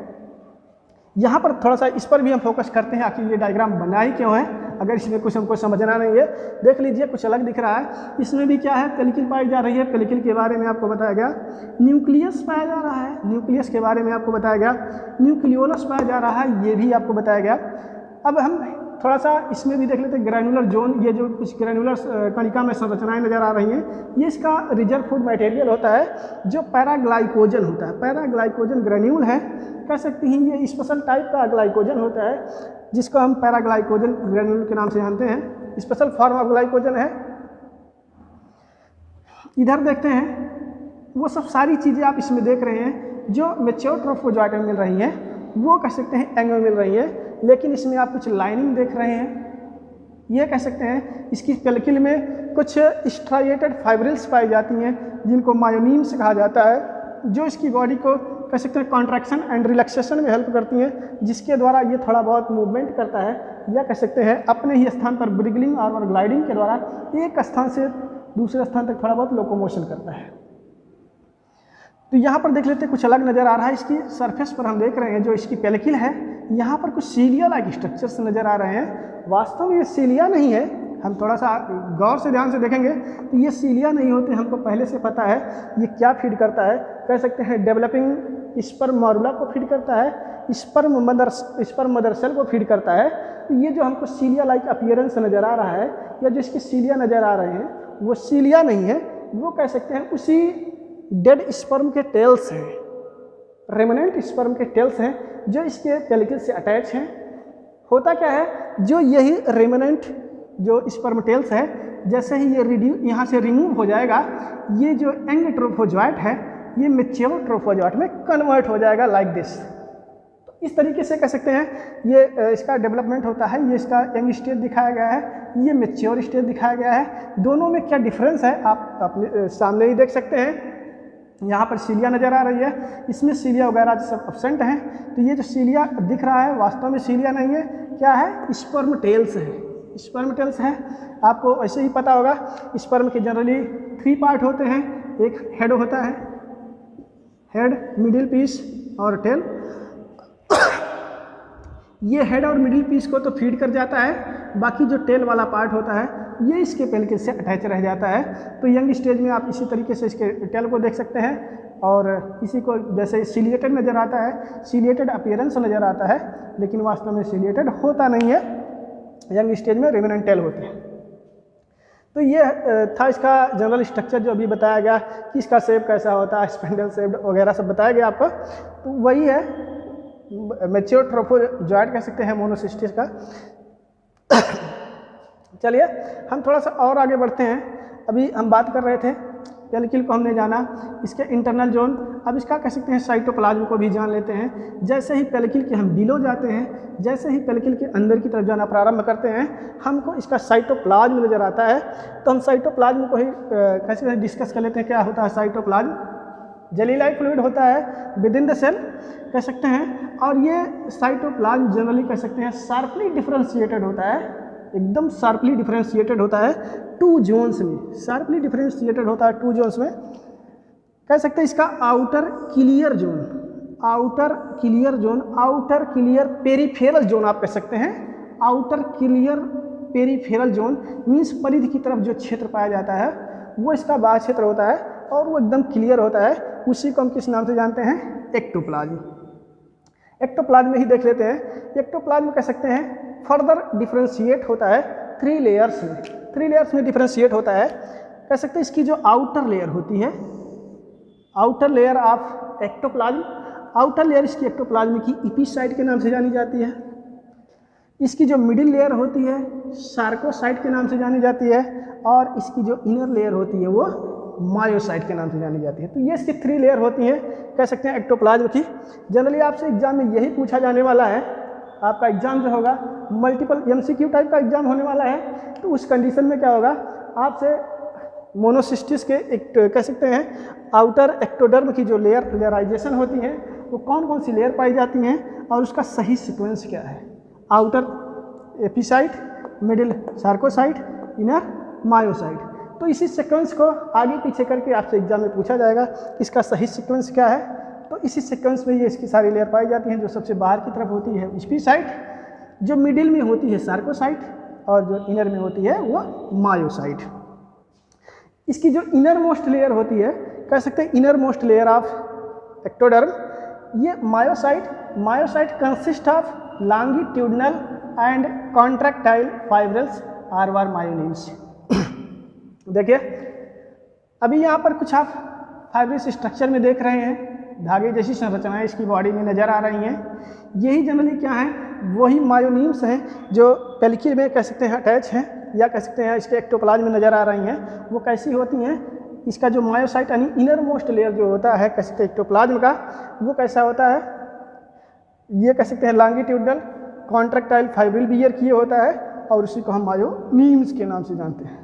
Speaker 1: यहाँ पर थोड़ा सा इस पर भी हम फोकस करते हैं आखिर ये डायग्राम बना ही क्यों है। अगर इसमें कुछ हमको समझना नहीं है, देख लीजिए कुछ अलग दिख रहा है। इसमें भी क्या है? पेलिकल पाई जा रही है। पेलिकल के बारे में आपको बताया गया। न्यूक्लियस पाया जा रहा है, न्यूक्लियस के बारे में आपको बताया गया। न्यूक्लियोलस पाया जा रहा है, ये भी आपको बताया गया। अब हम थोड़ा सा इसमें भी देख लेते हैं ग्रैनुलर जोन। ये जो कुछ ग्रैनुलर कणिका में संरचनाएं नज़र आ रही हैं, ये इसका रिजर्व फूड मटेरियल होता है जो पैराग्लाइकोजन होता है। पैराग्लाइकोजन ग्रैन्यूल है, कह सकती हैं ये स्पेशल टाइप का ग्लाइकोजन होता है जिसको हम पैराग्लाइकोजन ग्रैन्यूल के नाम से जानते हैं। स्पेशल फॉर्म ऑफ ग्लाइकोजन है। इधर देखते हैं वो सब सारी चीज़ें आप इसमें देख रहे हैं जो मैच्योर ट्रोफोजॉइट में मिल रही हैं, वो कह सकते हैं एंग में मिल रही है। लेकिन इसमें आप कुछ लाइनिंग देख रहे हैं, ये कह सकते हैं इसकी पेलिकल में कुछ स्ट्राइएटेड फाइब्रिल्स पाई जाती हैं जिनको मायोनीम्स कहा जाता है, जो इसकी बॉडी को कह सकते हैं कॉन्ट्रैक्शन एंड रिलैक्सेशन में हेल्प करती हैं, जिसके द्वारा ये थोड़ा बहुत मूवमेंट करता है, या कह सकते हैं अपने ही स्थान पर ब्रिगलिंग और ग्लाइडिंग के द्वारा एक स्थान से दूसरे स्थान तक थोड़ा बहुत लोकोमोशन करता है। तो यहाँ पर देख लेते हैं कुछ अलग नज़र आ रहा है। इसकी सरफेस पर हम देख रहे हैं जो इसकी पेलिकल है, यहाँ पर कुछ सीलिया लाइक स्ट्रक्चर्स नज़र आ रहे हैं। वास्तव में ये सीलिया नहीं है, हम थोड़ा सा गौर से ध्यान से देखेंगे तो ये सीलिया नहीं होते, हमको पहले से पता है ये क्या फीड करता है। कह सकते हैं डेवलपिंग स्पर्म मॉर्यूला को फीड करता है, स्पर्म मदर सेल को फीड करता है। तो ये जो हमको सीलिया लाइक अपीयरेंस नज़र आ रहा है या जो इसके सीलिया नज़र आ रहे हैं वो सीलिया नहीं है, वो कह सकते हैं उसी डेड स्पर्म के टेल्स हैं, रेमनेंट स्पर्म के टेल्स हैं जो इसके पेलिकल से अटैच हैं। होता क्या है, जो यही रेमनेंट जो स्पर्म टेल्स है, जैसे ही ये यहाँ से रिमूव हो जाएगा, ये जो यंग ट्रोफोजॉइट है ये मैच्योर ट्रोफोजॉइट में कन्वर्ट हो जाएगा लाइक दिस। तो इस तरीके से कह सकते हैं ये इसका डेवलपमेंट होता है। ये इसका यंग स्टेज दिखाया गया है, ये मैच्योर स्टेज दिखाया गया है। दोनों में क्या डिफरेंस है आप अपने सामने ही देख सकते हैं। यहाँ पर सीलिया नज़र आ रही है, इसमें सीलिया वगैरह सब एब्सेंट हैं। तो ये जो सीलिया दिख रहा है वास्तव में सीलिया नहीं है, क्या है, स्पर्म टेल्स है, स्पर्म टेल्स है। आपको ऐसे ही पता होगा स्पर्म के जनरली 3 पार्ट होते हैं, एक हेड होता है, हेड, मिडिल पीस और टेल। ये हेड और मिडिल पीस को तो फीड कर जाता है, बाकी जो टेल वाला पार्ट होता है ये इसके पेलिकल से अटैच रह जाता है। तो यंग स्टेज में आप इसी तरीके से इसके टेल को देख सकते हैं और इसी को जैसे सिलिएटेड नज़र आता है, सिलिएटेड अपीयरेंस नज़र आता है, लेकिन वास्तव में सिलिएटेड होता नहीं है, यंग स्टेज में रेमिनेंट टेल होते हैं। तो ये था इसका जनरल स्ट्रक्चर जो अभी बताया गया कि इसका शेप कैसा होता है, स्पेंडल शेप वगैरह सब बताया गया आपको। तो वही है मैच्योर ट्रोफोजॉइड कह सकते हैं मोनोसिस्टिस का। चलिए हम थोड़ा सा और आगे बढ़ते हैं। अभी हम बात कर रहे थे पेलिकल को हमने जाना, इसके इंटरनल जोन, अब इसका कह सकते हैं साइटोप्लाज्म को भी जान लेते हैं। जैसे ही पेलिकल के हम बिलो जाते हैं, जैसे ही पेलिकल के अंदर की तरफ जाना प्रारंभ करते हैं, हमको इसका साइटोप्लाज्म नज़र आता है। तो हम साइटोप्लाज्म को ही कैसे डिस्कस कर लेते हैं। क्या होता है साइटोप्लाज्म? जेली लाइक फ्लूइड होता है विद इन द सेल कह सकते हैं, और ये साइटोप्लाज्म जनरली कह सकते हैं शार्पली डिफरेंशिएटेड होता है, एकदम शार्पली डिफरेंशिएटेड होता है 2 जोन्स में, शार्पली डिफरेंशिएटेड होता है 2 जोन्स में। कह सकते हैं इसका outer clear zone, outer clear zone, outer clear peripheral zone आप कह सकते हैं। Outer clear peripheral zone means परिधि की तरफ जो क्षेत्र पाया जाता है वो इसका बाह्य क्षेत्र होता है और वो एकदम क्लियर होता है। उसी को हम किस नाम से जानते हैं? एक्टोप्लाज्म। एक्टोप्लाज्म में ही देख लेते हैं। एक्टोप्लाज्म कह सकते हैं फर्दर डिफरेंशिएट होता है 3 लेयर्स में, 3 लेयर्स में डिफरेंशिएट होता है। कह सकते हैं इसकी जो आउटर लेयर होती है, outer layer of ectoplasm, outer layer इसकी एक्टोप्लाज्म की इपीसाइट के नाम से जानी जाती है। इसकी जो मिडिल लेयर होती है सार्कोसाइट के नाम से जानी जाती है, और इसकी जो इनर लेयर होती है वो मायोसाइट के नाम से जानी जाती है। तो ये इसकी 3 लेयर होती हैं कह सकते हैं एक्टोप्लाज्म की। जनरली आपसे एग्जाम में यही पूछा जाने वाला है। आपका एग्जाम जो होगा मल्टीपल MCQ टाइप का एग्जाम होने वाला है, तो उस कंडीशन में क्या होगा, आपसे मोनोसिस्टिस के एक कह सकते हैं आउटर एक्टोडर्म की जो लेयराइजेशन होती है वो कौन कौन सी लेयर पाई जाती हैं और उसका सही सीक्वेंस क्या है। Outer epicyte, middle sarcocyte, inner myocyte. तो इसी सीक्वेंस को आगे पीछे करके आपसे एग्जाम में पूछा जाएगा इसका सही सीक्वेंस क्या है। तो इसी सीक्वेंस में ये इसकी सारी लेयर पाई जाती हैं। जो सबसे बाहर की तरफ होती है एपिसाइट, जो मिडिल में होती है सार्कोसाइट, और जो इनर में होती है वो मायोसाइट। इसकी जो इनर मोस्ट लेयर होती है कह सकते हैं innermost layer of ectoderm, ये myocyte consist of longitudinal and contractile fibrils are myonemes. देखिए अभी यहाँ पर कुछ आप फाइब्रिस स्ट्रक्चर में देख रहे हैं, धागे जैसी संरचनाएं इसकी बॉडी में नज़र आ रही हैं। यही जनरली क्या है, वही मायोनिम्स हैं जो पेलिकल में कह सकते हैं अटैच हैं, या कह सकते हैं इसके एक्टोप्लाज्म में नज़र आ रही हैं। वो कैसी होती हैं, इसका जो मायोसाइट यानी इनर मोस्ट लेयर जो होता है कह सकते हैं एक्टोप्लाज्म का, वो कैसा होता है, ये कह सकते हैं लॉन्गिट्यूडनल कॉन्ट्रैक्टाइल फाइब्रिल बियर किए होता है, और उसी को हम मायोनिम्स के नाम से जानते हैं।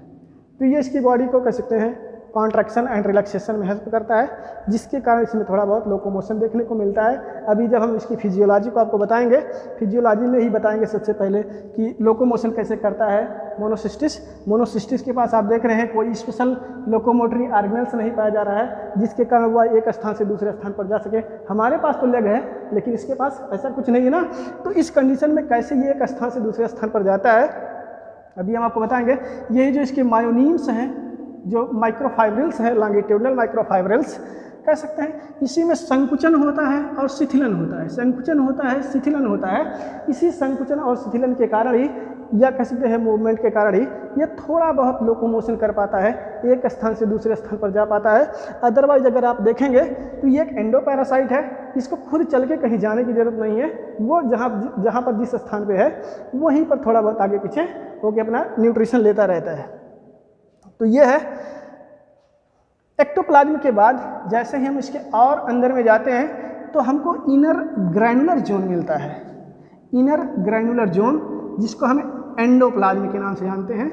Speaker 1: तो ये इसकी बॉडी को कह सकते हैं कॉन्ट्रैक्शन एंड रिलैक्सेशन में हेल्प करता है, जिसके कारण इसमें थोड़ा बहुत लोकोमोशन देखने को मिलता है। अभी जब हम इसकी फिजियोलॉजी को आपको बताएंगे, फिजियोलॉजी में ही बताएंगे सबसे पहले कि लोकोमोशन कैसे करता है मोनोसिस्टिस के पास आप देख रहे हैं कोई स्पेशल लोकोमोटरी ऑर्गेनल्स नहीं पाया जा रहा है जिसके कारण वह एक स्थान से दूसरे स्थान पर जा सके। हमारे पास तो लेग है लेकिन इसके पास ऐसा कुछ नहीं है ना। तो इस कंडीशन में कैसे ये एक स्थान से दूसरे स्थान पर जाता है अभी हम आपको बताएंगे। यही जो इसके मायोनिम्स हैं, जो माइक्रोफाइब्रिल्स हैं, लॉन्गिट्यूडनल माइक्रोफाइब्रिल्स कह सकते हैं, इसी में संकुचन होता है और शिथिलन होता है, संकुचन होता है शिथिलन होता है। इसी संकुचन और शिथिलन के कारण ही, या कह सकते हैं मूवमेंट के कारण ही ये थोड़ा बहुत लोकोमोशन कर पाता है, एक स्थान से दूसरे स्थान पर जा पाता है। अदरवाइज अगर आप देखेंगे तो ये एक एंडोपैरासाइट है, इसको खुद चल के कहीं जाने की जरूरत नहीं है। वो जहाँ पर जिस स्थान पे है वहीं पर थोड़ा बहुत आगे पीछे होकर अपना न्यूट्रिशन लेता रहता है। तो ये है एक्टोप्लाज्म के बाद जैसे ही हम इसके और अंदर में जाते हैं तो हमको इनर ग्रैनुलर जोन मिलता है। इनर ग्रैनुलर जोन जिसको हम एंडोप्लाज्म के नाम से जानते हैं,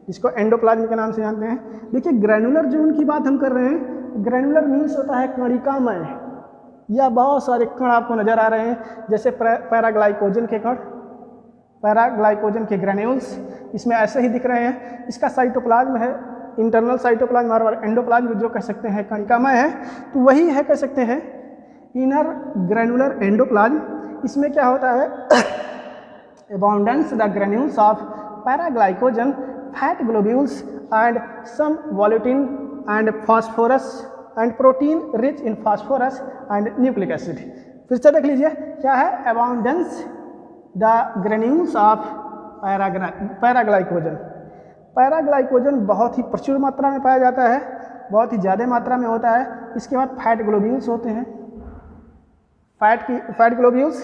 Speaker 1: जिसको एंडोप्लाज्म के नाम से जानते हैं। देखिए ग्रैनुलर जोन की बात हम कर रहे हैं ग्रेनुलर मीन्स होता है कणिकामय, या बहुत सारे कण आपको नजर आ रहे हैं जैसे पैराग्लाइकोजन के कण, पैराग्लाइकोजन के ग्रेन्यूल्स इसमें ऐसे ही दिख रहे हैं। इसका साइटोप्लाज्म है इंटरनल साइटोप्लाज्म और एंडोप्लाज्म जो कह सकते हैं कणिकामय है, तो वही है कह सकते हैं इनर ग्रेनुलर एंडोप्लाज्म। इसमें क्या होता है abundance the granules of paraglycogen, fat globules and some volutin and phosphorus and protein rich in phosphorus and nucleic acid. फिर से देख लीजिए क्या है abundance the granules of paraglycogen. Paraglycogen बहुत ही प्रचुर मात्रा में पाया जाता है, बहुत ही ज़्यादा मात्रा में होता है। इसके बाद फैट ग्लोब्यूल्स होते हैं, fat globules,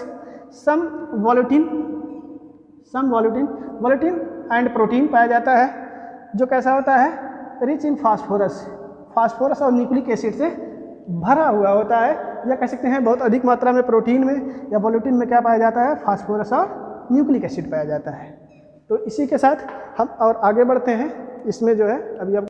Speaker 1: some volutin and protein पाया जाता है जो कैसा होता है रिच इन फास्फोरस और न्यूक्लिक एसिड से भरा हुआ होता है, या कह सकते हैं बहुत अधिक मात्रा में प्रोटीन में या वोलेटिन में क्या पाया जाता है फास्फोरस और न्यूक्लिक एसिड पाया जाता है। तो इसी के साथ हम और आगे बढ़ते हैं इसमें जो है अभी अब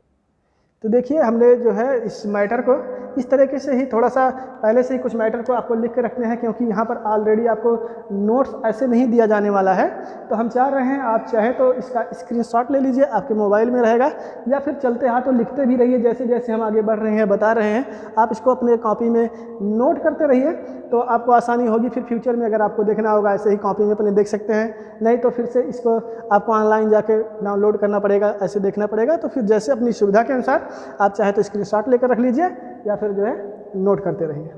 Speaker 1: तो देखिए हमने जो है इस मैटर को इस तरीके से ही थोड़ा सा पहले से ही कुछ मैटर को आपको लिख के रखने हैं, क्योंकि यहाँ पर ऑलरेडी आपको नोट्स ऐसे नहीं दिया जाने वाला है। तो हम चाह रहे हैं आप चाहे तो इसका स्क्रीनशॉट ले लीजिए, आपके मोबाइल में रहेगा, या फिर चलते हाथों लिखते भी रहिए जैसे जैसे हम आगे बढ़ रहे हैं बता रहे हैं। आप इसको अपने कॉपी में नोट करते रहिए तो आपको आसानी होगी। फिर फ्यूचर में अगर आपको देखना होगा ऐसे ही कॉपी में अपने देख सकते हैं, नहीं तो फिर से इसको आपको ऑनलाइन जाके डाउनलोड करना पड़ेगा, ऐसे देखना पड़ेगा। तो फिर जैसे अपनी सुविधा के अनुसार आप चाहे तो स्क्रीनशॉट लेकर रख लीजिए या फिर जो है नोट करते रहिए।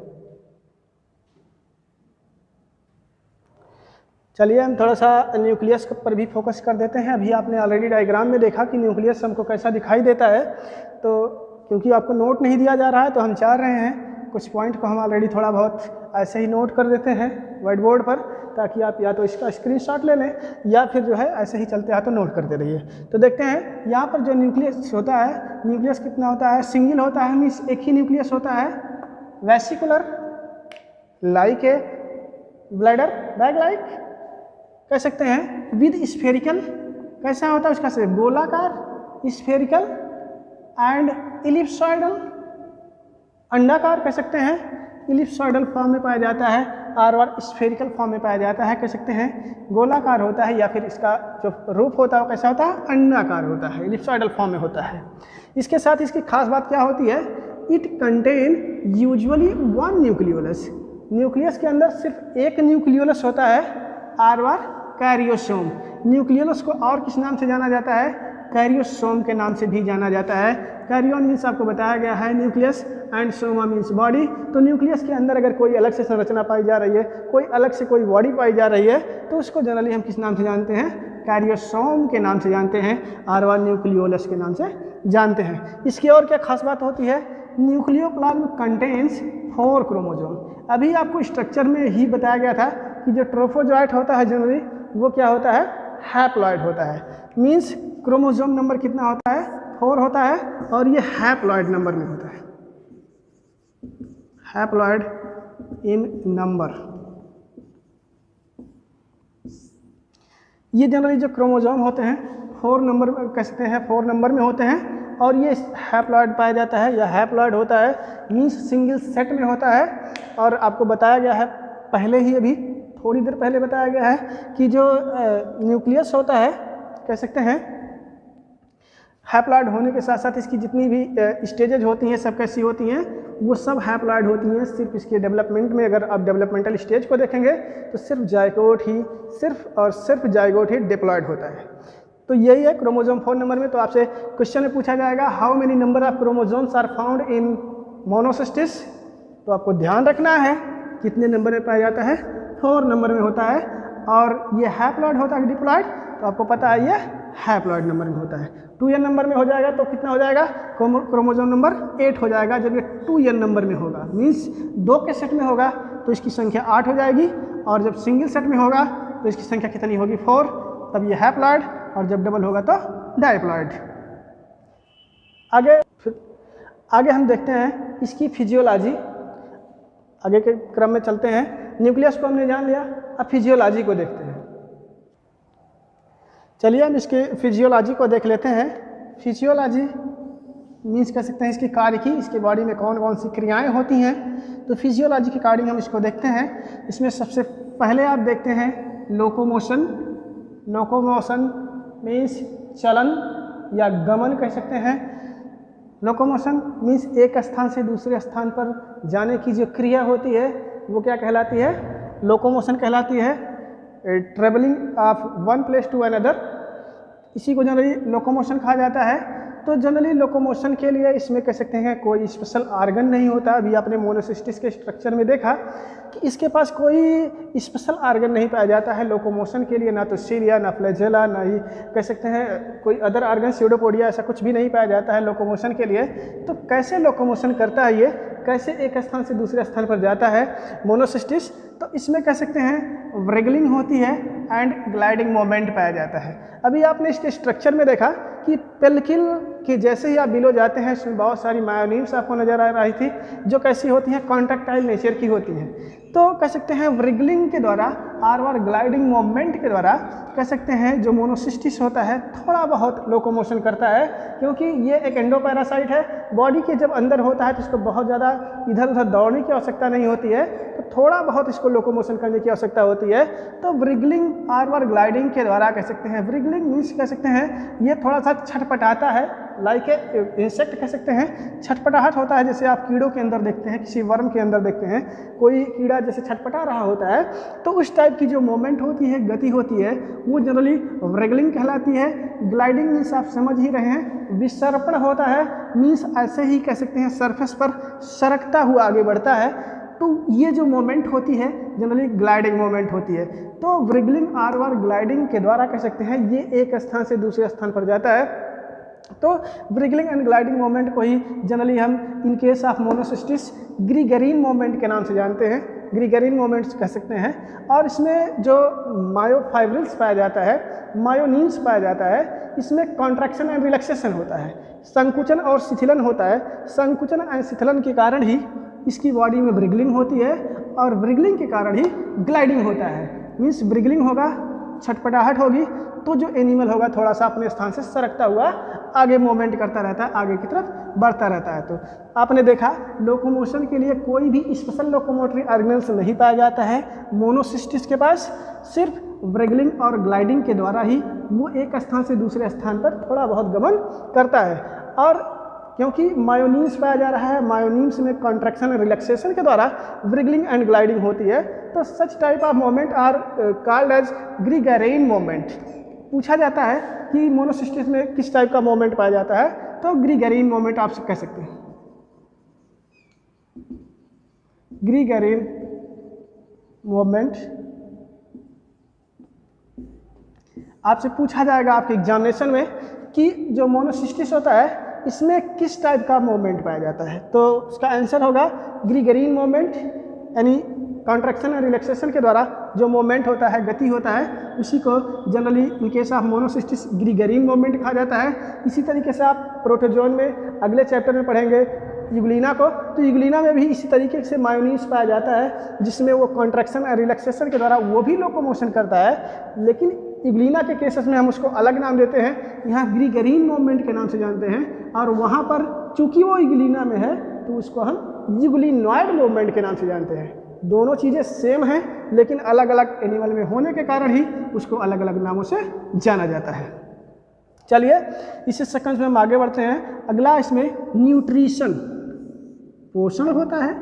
Speaker 1: चलिए हम थोड़ा सा न्यूक्लियस पर भी फोकस कर देते हैं। अभी आपने ऑलरेडी डायग्राम में देखा कि न्यूक्लियस हमको कैसा दिखाई देता है, तो क्योंकि आपको नोट नहीं दिया जा रहा है तो हम चाह रहे हैं कुछ पॉइंट को हम ऑलरेडी थोड़ा बहुत ऐसे ही नोट कर देते हैं व्हाइट बोर्ड पर, ताकि आप या तो इसका स्क्रीनशॉट ले लें या फिर जो है ऐसे ही चलते हाथों नोट करते रहिए। तो देखते हैं यहाँ पर जो न्यूक्लियस होता है, न्यूक्लियस कितना होता है, सिंगल होता है, मीन्स एक ही न्यूक्लियस होता है, vesicular like a bladder bag like कह सकते हैं, विद स्फेरिकल कैसा होता है उसका से गोलाकार, स्फेरिकल एंड इलिप्सॉइडल अंडाकार कह सकते हैं, इलिप्सॉइडल फॉर्म में पाया जाता है, और स्फेरिकल फॉर्म में पाया जाता है कह सकते हैं, गोलाकार होता है, या फिर इसका जो रूप होता है वो कैसा होता है अंडाकार होता है, इलिप्सॉइडल फॉर्म में होता है। इसके साथ इसकी खास बात क्या होती है, it contain usually one nucleolus, nucleus के अंदर सिर्फ एक न्यूक्लियोलस होता है, और कैरियोसोम। न्यूक्लियोलस को और किस नाम से जाना जाता है, कैरियोसोम के नाम से भी जाना जाता है। कैरियोन मीन्स आपको बताया गया है nucleus and Soma means body. तो न्यूक्लियस के अंदर अगर कोई अलग से संरचना पाई जा रही है, कोई अलग से कोई बॉडी पाई जा रही है, तो उसको जनरली हम किस नाम से जानते हैं, कैरियोसोम के नाम से जानते हैं, और न्यूक्लियोलस के नाम से जानते हैं। इसकी और क्या खास बात होती है, न्यूक्लियोप्लाज्म कंटेन्स 4 क्रोमोसोम। अभी आपको स्ट्रक्चर में ही बताया गया था कि जो ट्रोफोजॉइट होता है जनरली वो क्या होता है, हैप्लॉइड होता है। मीन्स क्रोमोसोम नंबर कितना होता है, 4 होता है, और ये हैप्लॉइड नंबर में होता है, हैप्लॉइड इन नंबर। ये जनरली जो क्रोमोसोम होते हैं 4 नंबर में कह सकते हैं, 4 नंबर में होते हैं, और ये हैप्लॉइड पाया जाता है या हैप्लॉइड होता है, मीन्स सिंगल सेट में होता है। और आपको बताया गया है पहले ही, अभी थोड़ी देर पहले बताया गया है कि जो न्यूक्लियस होता है कह सकते हैं हैप्लॉइड होने के साथ साथ इसकी जितनी भी स्टेजेज होती हैं सब कैसी होती हैं, वो सब हैप्लॉइड होती हैं। सिर्फ इसके डेवलपमेंट में अगर आप डेवलपमेंटल स्टेज को देखेंगे तो सिर्फ जाइगोट ही, सिर्फ जाइगोट ही डिप्लॉइड होता है। तो यही है क्रोमोसोम 4 नंबर में। तो आपसे क्वेश्चन में पूछा जाएगा how many number of chromosomes are found in Monocystis, तो आपको ध्यान रखना है कितने नंबर में पाया जाता है, 4 नंबर में होता है। और ये हैप्लॉइड होता है डिप्लॉइड, तो आपको पता है ये हैप्लॉइड नंबर में होता है। 2n नंबर में हो जाएगा तो कितना हो जाएगा, क्रोमोसोम नंबर 8 हो जाएगा। जब ये 2n नंबर में होगा, मीन्स 2 के सेट में होगा तो इसकी संख्या 8 हो जाएगी, और जब सिंगल सेट में होगा तो इसकी संख्या कितनी होगी, 4, तब ये हैप्लॉइड, और जब डबल होगा तो डाइप्लॉइड। आगे हम देखते हैं इसकी फिजियोलॉजी, आगे के क्रम में चलते हैं। न्यूक्लियस को हमने जान लिया, अब फिजियोलॉजी को देखते हैं। चलिए हम इसके फिजियोलॉजी को देख लेते हैं। फिजियोलॉजी मीन्स कह सकते हैं इसकी कार्य की, इसकी बॉडी में कौन कौन सी क्रियाएं होती हैं। तो फिजियोलॉजी के अकॉर्डिंग हम इसको देखते हैं। इसमें सबसे पहले आप देखते हैं लोकोमोशन। लोकोमोशन मीन्स चलन या गमन कह सकते हैं। लोकोमोशन मीन्स एक स्थान से दूसरे स्थान पर जाने की जो क्रिया होती है वो क्या कहलाती है? लोकोमोशन कहलाती है। Travelling of one place to another, इसी को जनरली लोकोमोशन कहा जाता है। तो जनरली लोकोमोशन के लिए इसमें कह सकते हैं कोई स्पेशल ऑर्गन नहीं होता। अभी आपने मोनोसिस्टिस के स्ट्रक्चर में देखा कि इसके पास कोई स्पेशल ऑर्गन नहीं पाया जाता है लोकोमोशन के लिए, ना तो सिलिया, ना फ्लैजेला, ना ही कह सकते हैं कोई अदर ऑर्गन, स्यूडोपोडिया, ऐसा कुछ भी नहीं पाया जाता है लोकोमोशन के लिए। तो कैसे लोकोमोशन करता है ये, कैसे एक स्थान से दूसरे स्थान पर जाता है मोनोसिस्टिस? तो इसमें कह सकते हैं व्रिगलिंग होती है एंड ग्लाइडिंग मोमेंट पाया जाता है। अभी आपने इसके स्ट्रक्चर में देखा कि पेल्किल के जैसे ही आप बिलो जाते हैं इसमें बहुत सारी मायोनिम्स आपको नजर आ रही थी, जो कैसी होती हैं? कॉन्ट्रैक्टाइल नेचर की होती हैं। तो कह सकते हैं व्रिगलिंग के द्वारा और ग्लाइडिंग मोमेंट के द्वारा कह सकते हैं जो मोनोसिस्टिस होता है थोड़ा बहुत लोकोमोशन करता है, क्योंकि ये एक एंडोपैरासाइट है। बॉडी के जब अंदर होता है तो इसको बहुत ज़्यादा इधर उधर दौड़ने की आवश्यकता नहीं होती है, तो थोड़ा बहुत इसको लोकोमोशन करने की आवश्यकता होती है। तो व्रिगलिंग और ग्लाइडिंग के द्वारा कह सकते हैं, व्रिगलिंग मीन्स कह सकते हैं ये थोड़ा सा छटपटाता है, लाइक ए इंसेक्ट कह सकते हैं। छटपटाहट होता है, जैसे आप कीड़ों के अंदर देखते हैं, किसी वर्म के अंदर देखते हैं कोई कीड़ा जैसे छटपटा रहा होता है, तो उस टाइप की जो मूवमेंट होती है, गति होती है, वो जनरली व्रिगलिंग कहलाती है। ग्लाइडिंग मीन्स आप समझ ही रहे हैं, विसर्पण होता है, मीन्स ऐसे ही कह सकते हैं सरफेस पर सरकता हुआ आगे बढ़ता है। तो ये जो मोमेंट होती है जनरली ग्लाइडिंग मोमेंट होती है। तो व्रिगलिंग और ग्लाइडिंग के द्वारा कह सकते हैं ये एक स्थान से दूसरे स्थान पर जाता है। तो व्रिगलिंग एंड ग्लाइडिंग मोमेंट को ही जनरली हम in case of Monocystis gregarine movement के नाम से जानते हैं, ग्रीगरीन मोमेंट्स कह सकते हैं। और इसमें जो मायोफाइब्रिल्स पाया जाता है, मायोनिम्स पाया जाता है, इसमें कॉन्ट्रैक्शन एंड रिलैक्सेशन होता है, संकुचन और शिथिलन होता है। संकुचन एंड शिथिलन के कारण ही इसकी बॉडी में व्रिगलिंग होती है और व्रिगलिंग के कारण ही ग्लाइडिंग होता है। मीन्स व्रिगलिंग होगा, छटपटाहट होगी, तो जो एनिमल होगा थोड़ा सा अपने स्थान से सरकता हुआ आगे मूवमेंट करता रहता है, आगे की तरफ बढ़ता रहता है। तो आपने देखा लोकोमोशन के लिए कोई भी स्पेशल लोकोमोटरी ऑर्गेनल्स नहीं पाया जाता है मोनोसिस्टिस के पास। सिर्फ व्रिगलिंग और ग्लाइडिंग के द्वारा ही वो एक स्थान से दूसरे स्थान पर थोड़ा बहुत गमन करता है। और क्योंकि मायोनिम्स पाया जा रहा है, मायोनिम्स में कॉन्ट्रैक्शन और रिलैक्सेशन के द्वारा व्रिगलिंग एंड ग्लाइडिंग होती है, तो such type of movement are called as gregarine movement. पूछा जाता है कि मोनोसिस्टिस में किस टाइप का मूवमेंट पाया जाता है, तो ग्रीगरीन मूवमेंट आप कह सकते हैं। ग्रीगरीन मूवमेंट आपसे पूछा जाएगा आपके एग्जामिनेशन में कि जो मोनोसिस्टिस होता है इसमें किस टाइप का मूवमेंट पाया जाता है, तो उसका आंसर होगा ग्रीगरीन मूवमेंट, यानी कॉन्ट्रैक्शन और रिलैक्सेशन के द्वारा जो मूवमेंट होता है, गति होता है, उसी को generally in case of Monocystis gregarine movement कहा जाता है। इसी तरीके से आप प्रोटोजोन में अगले चैप्टर में पढ़ेंगे यूग्लिना को, तो यूग्लिना में भी इसी तरीके से मायोनिम्स पाया जाता है, जिसमें वो कॉन्ट्रैक्शन और रिलैक्सेशन के द्वारा वो भी लोकोमोशन करता है। लेकिन यूग्लिना के केसेस में हम उसको अलग नाम देते हैं, यहाँ ग्रीगरीन मूवमेंट के नाम से जानते हैं, और वहाँ पर चूंकि वो यूग्लिना में है तो उसको हम यूग्लिनॉइड मूवमेंट के नाम से जानते हैं। दोनों चीज़ें सेम हैं, लेकिन अलग अलग एनिमल में होने के कारण ही उसको अलग अलग नामों से जाना जाता है। चलिए इसी सेक्वेंस में हम आगे बढ़ते हैं। अगला इसमें न्यूट्रिशन, पोषण होता है।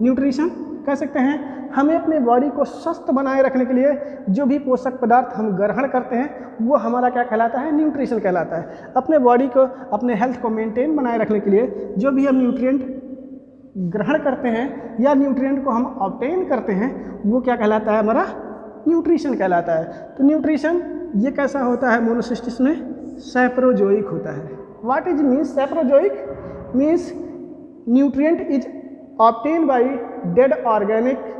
Speaker 1: न्यूट्रिशन कह सकते हैं हमें अपने बॉडी को स्वस्थ बनाए रखने के लिए जो भी पोषक पदार्थ हम ग्रहण करते हैं वो हमारा क्या कहलाता है? न्यूट्रिशन कहलाता है। अपने बॉडी को, अपने हेल्थ को मेंटेन बनाए रखने के लिए जो भी हम न्यूट्रिएंट ग्रहण करते हैं या न्यूट्रिएंट को हम ऑब्टेन करते हैं वो क्या कहलाता है? हमारा न्यूट्रिशन कहलाता है। तो न्यूट्रिशन ये कैसा होता है? मोनोसिस्टिस में सैप्रोजोइक होता है। What is means saprozoic? Means nutrient is obtain by dead organic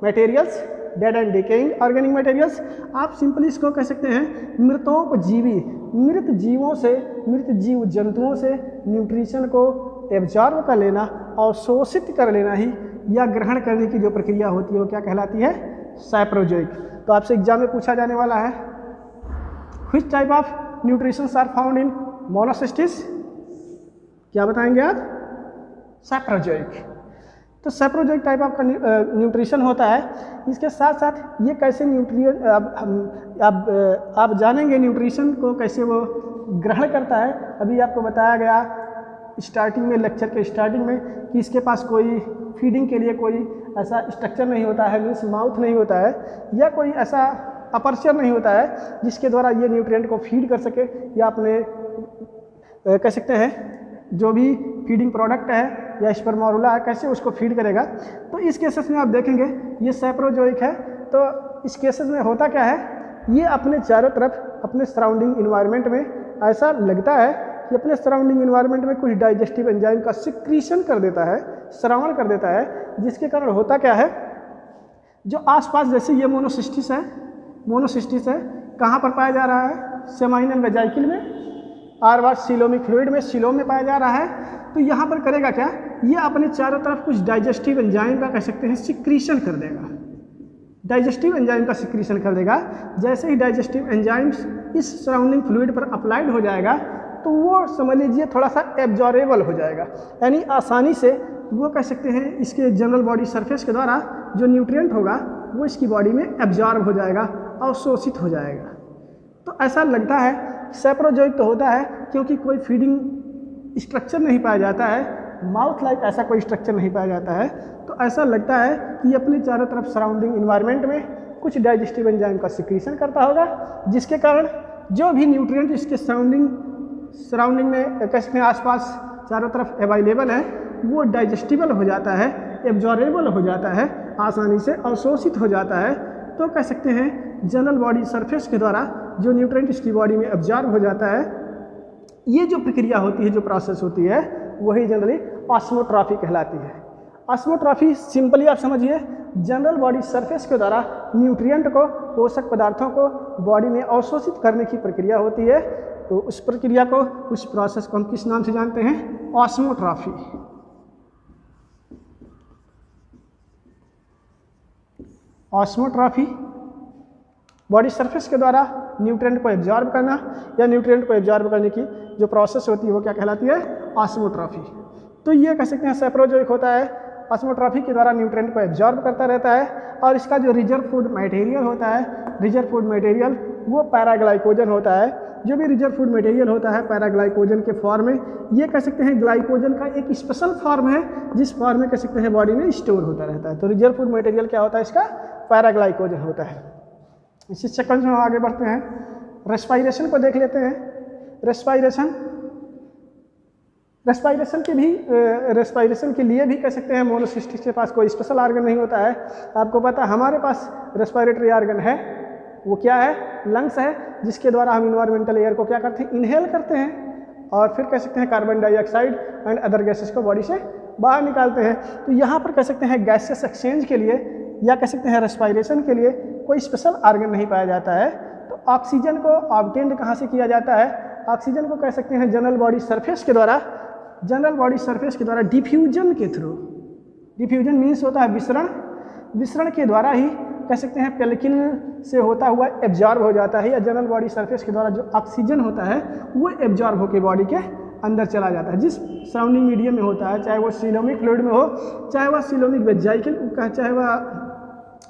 Speaker 1: materials, dead and decaying organic materials. आप सिंपली इसको कह सकते हैं मृतों को जीवी, मृत जीवों से, मृत जीव जंतुओं से न्यूट्रिशन को एब्जॉर्ब कर लेना और शोषित कर लेना ही या ग्रहण करने की जो प्रक्रिया होती है वो क्या कहलाती है? सैप्रोजोइक। तो आपसे एग्जाम में पूछा जाने वाला है which type of nutritions are found in Monocystis? क्या बताएंगे आप? सैप्रोजोइक। तो सैप्रोजोइक टाइप ऑफ न्यूट्रिशन होता है। इसके साथ साथ ये कैसे न्यूट्रिएंट आप जानेंगे न्यूट्रिशन को कैसे वो ग्रहण करता है। अभी आपको बताया गया स्टार्टिंग में, लेक्चर के स्टार्टिंग में, कि इसके पास कोई फीडिंग के लिए कोई ऐसा स्ट्रक्चर नहीं होता है, मीन्स माउथ नहीं होता है, या कोई ऐसा अपर्चर नहीं होता है जिसके द्वारा ये न्यूट्रिएंट को फीड कर सके, या अपने कह सकते हैं जो भी फीडिंग प्रोडक्ट है या स्पर्मोरुला है कैसे उसको फीड करेगा। तो इस केसेस में आप देखेंगे ये सैप्रोजोइक है। तो इस केसेस में होता क्या है, ये अपने चारों तरफ अपने सराउंडिंग इन्वायरमेंट में ऐसा लगता है कि अपने सराउंडिंग इन्वायरमेंट में कुछ डाइजेस्टिव एंजाइम का सिक्रीशन कर देता है, श्रवण कर देता है, जिसके कारण होता क्या है, जो आसपास जैसे ये मोनोसिस्टिस है, मोनोसिस्टिस है कहाँ पर पाया जा रहा है? सेमाइनल वेजाइकिल में, आर सीलोमिक फ्लूइड में, सीलोम में पाया जा रहा है। तो यहाँ पर करेगा क्या, ये अपने चारों तरफ कुछ डाइजेस्टिव एंजाइम का कह सकते हैं सिक्रीशन कर देगा, डाइजेस्टिव एंजाइम का सिक्रीशन कर देगा। जैसे ही डाइजेस्टिव एंजाइम्स इस सराउंडिंग फ्लूइड पर अप्लाइड हो जाएगा तो वो समझ लीजिए थोड़ा सा एब्जॉर्बेबल हो जाएगा, यानी आसानी से वो कह सकते हैं इसके जनरल बॉडी सरफेस के द्वारा जो न्यूट्रिएंट होगा वो इसकी बॉडी में एब्जॉर्ब हो जाएगा, अवशोषित हो जाएगा। तो ऐसा लगता है सैप्रोजोइक तो होता है क्योंकि कोई फीडिंग स्ट्रक्चर नहीं पाया जाता है, माउथ लाइक ऐसा कोई स्ट्रक्चर नहीं पाया जाता है। तो ऐसा लगता है कि अपने चारों तरफ सराउंडिंग इन्वायरमेंट में कुछ डाइजेस्टिव एंजाइम का सिक्रीशन करता होगा, जिसके कारण जो भी न्यूट्रिएंट इसके सराउंडिंग में कह सकते हैं आसपास चारों तरफ अवेलेबल है वो डाइजेस्टिबल हो जाता है, एब्जॉर्बेबल हो जाता है, आसानी से अवशोषित हो जाता है। तो कह सकते हैं जनरल बॉडी सरफेस के द्वारा जो न्यूट्रिएंट इसकी बॉडी में एब्जॉर्ब हो जाता है, ये जो प्रक्रिया होती है, जो प्रोसेस होती है, वही जनरली ऑस्मोट्रॉफी कहलाती है। ऑस्मोट्रॉफी सिंपली आप समझिए जनरल बॉडी सरफेस के द्वारा न्यूट्रिएंट को, पोषक पदार्थों को बॉडी में अवशोषित करने की प्रक्रिया होती है। तो उस प्रक्रिया को, उस प्रोसेस को हम किस नाम से जानते हैं? ऑस्मोट्रॉफी। ऑस्मोट्रॉफी बॉडी सरफेस के द्वारा न्यूट्रिएंट को एब्जॉर्ब करना या न्यूट्रिएंट को एब्जॉर्ब करने की जो प्रोसेस होती है वो क्या कहलाती है? ऑस्मोट्रॉफी। तो ये कह सकते हैं सैप्रोजोइक होता है, ऑस्मोट्रॉफी के द्वारा न्यूट्रिएंट को एब्जॉर्ब करता रहता है। और इसका जो रिजर्व फूड मटेरियल होता है, रिजर्व फूड मटेरियल वो पैराग्लाइकोजन होता है। जो भी रिजर्व फूड मटेरियल होता है पैराग्लाइकोजन के फॉर्म में, ये कह सकते हैं ग्लाइकोजन का एक स्पेशल फॉर्म है जिस फॉर्म में कह सकते हैं बॉडी में स्टोर होता रहता है। तो रिजर्व फूड मटेरियल क्या होता है? इसका पैराग्लाइकोजन होता है। इसी चक्कर में हम आगे बढ़ते हैं, रेस्पायरेशन को देख लेते हैं। रेस्पायरेशन के लिए भी कह सकते हैं मोनोसिस्टिस के पास कोई स्पेशल ऑर्गन नहीं होता है। आपको पता है हमारे पास रेस्पायरेटरी ऑर्गन है, वो क्या है? लंग्स है, जिसके द्वारा हम इन्वायरमेंटल एयर को क्या करते हैं? इनहेल करते हैं और फिर कह सकते हैं carbon dioxide and other gases को बॉडी से बाहर निकालते हैं। तो यहाँ पर कह सकते हैं गैसेस एक्सचेंज के लिए या कह सकते हैं रेस्पायरेशन के लिए कोई स्पेशल ऑर्गन नहीं पाया जाता है। तो ऑक्सीजन को ऑब्टेन्ड कहाँ से किया जाता है? ऑक्सीजन को कह सकते हैं जनरल बॉडी सरफेस के द्वारा, डिफ्यूजन के थ्रू। डिफ्यूजन मीन्स होता है विसरण, विसरण के द्वारा ही कह सकते हैं पेल्किन से होता हुआ एब्जॉर्ब हो जाता है, या जनरल बॉडी सरफेस के द्वारा जो ऑक्सीजन होता है वो एब्जॉर्ब होकर बॉडी के अंदर चला जाता है, जिस सराउंडिंग मीडियम में होता है, चाहे वो सीलोमिक फ्लूइड में हो, चाहे वह सीलोमिक वेजाइकिल, चाहे वह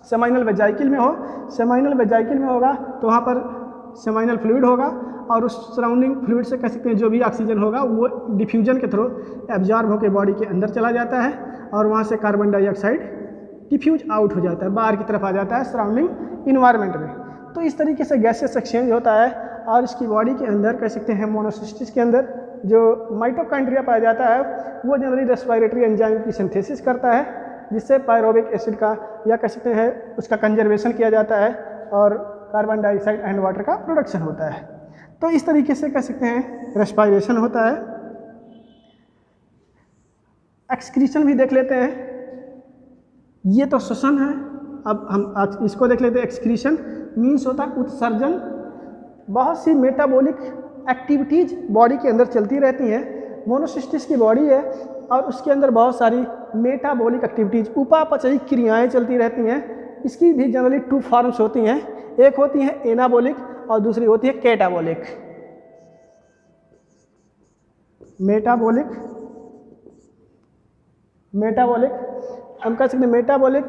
Speaker 1: सेमाइनल वेजाइकिल में हो। सेमाइनल वेजाइकिल में होगा तो वहाँ पर सेमाइनल फ्लूइड होगा और उस सराउंडिंग फ्लूइड से कह सकते हैं जो भी ऑक्सीजन होगा वो डिफ्यूजन के थ्रू एब्जॉर्ब होकर बॉडी के अंदर चला जाता है और वहाँ से कार्बन डाइऑक्साइड डिफ्यूज आउट हो जाता है, बाहर की तरफ आ जाता है सराउंडिंग इन्वायरमेंट में। तो इस तरीके से गैसेस एक्सचेंज होता है और इसकी बॉडी के अंदर कह सकते हैं मोनोसिस्टिस के अंदर जो माइटोकॉन्ड्रिया पाया जाता है वो जनरली रेस्पायरेटरी एंजाइम की सिंथेसिस करता है, जिससे पायरोबिक एसिड का या कह सकते हैं उसका कंजर्वेशन किया जाता है और कार्बन डाइऑक्साइड एंड वाटर का प्रोडक्शन होता है। तो इस तरीके से कह सकते हैं रेस्पायरेशन होता है। एक्सक्रीशन भी देख लेते हैं, ये तो श्वसन है। अब हम आज इसको देख लेते हैं। एक्सक्रीशन मीन्स होता है उत्सर्जन। बहुत सी मेटाबॉलिक एक्टिविटीज बॉडी के अंदर चलती रहती हैं। मोनोसिस्टिस की बॉडी है और उसके अंदर बहुत सारी मेटाबॉलिक एक्टिविटीज, उपापचयी क्रियाएं चलती रहती हैं। इसकी भी जनरली 2 फॉर्म्स होती हैं, एक होती है एनाबॉलिक और दूसरी होती है कैटाबॉलिक। मेटाबॉलिक मेटाबॉलिक, हम कह सकते हैं metabolic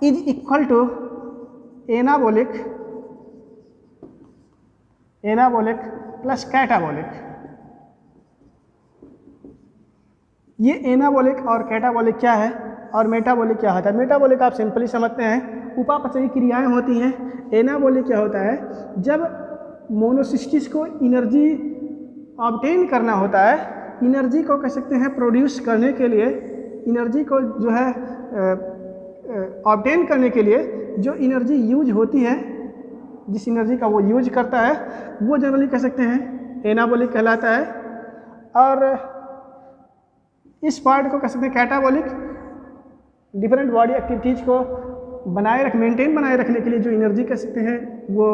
Speaker 1: is equal to anabolic plus catabolic. ये एनाबॉलिक और कैटाबॉलिक क्या है और मेटाबॉलिक क्या होता है? मेटाबॉलिक आप सिंपली समझते हैं उपापचयी क्रियाएं होती हैं। एनाबॉलिक क्या होता है? जब मोनोसिस्टिस को एनर्जी ऑब्टेन करना होता है, एनर्जी को कह सकते हैं प्रोड्यूस करने के लिए, एनर्जी को जो है ऑब्टेन करने के लिए जो एनर्जी यूज होती है, जिस एनर्जी का वो यूज करता है, वो जनरली कह सकते हैं एनाबॉलिक कहलाता है। और इस पार्ट को कह सकते हैं कैटाबॉलिक, डिफरेंट बॉडी एक्टिविटीज़ को मेंटेन बनाए रखने के लिए जो एनर्जी कह सकते हैं वो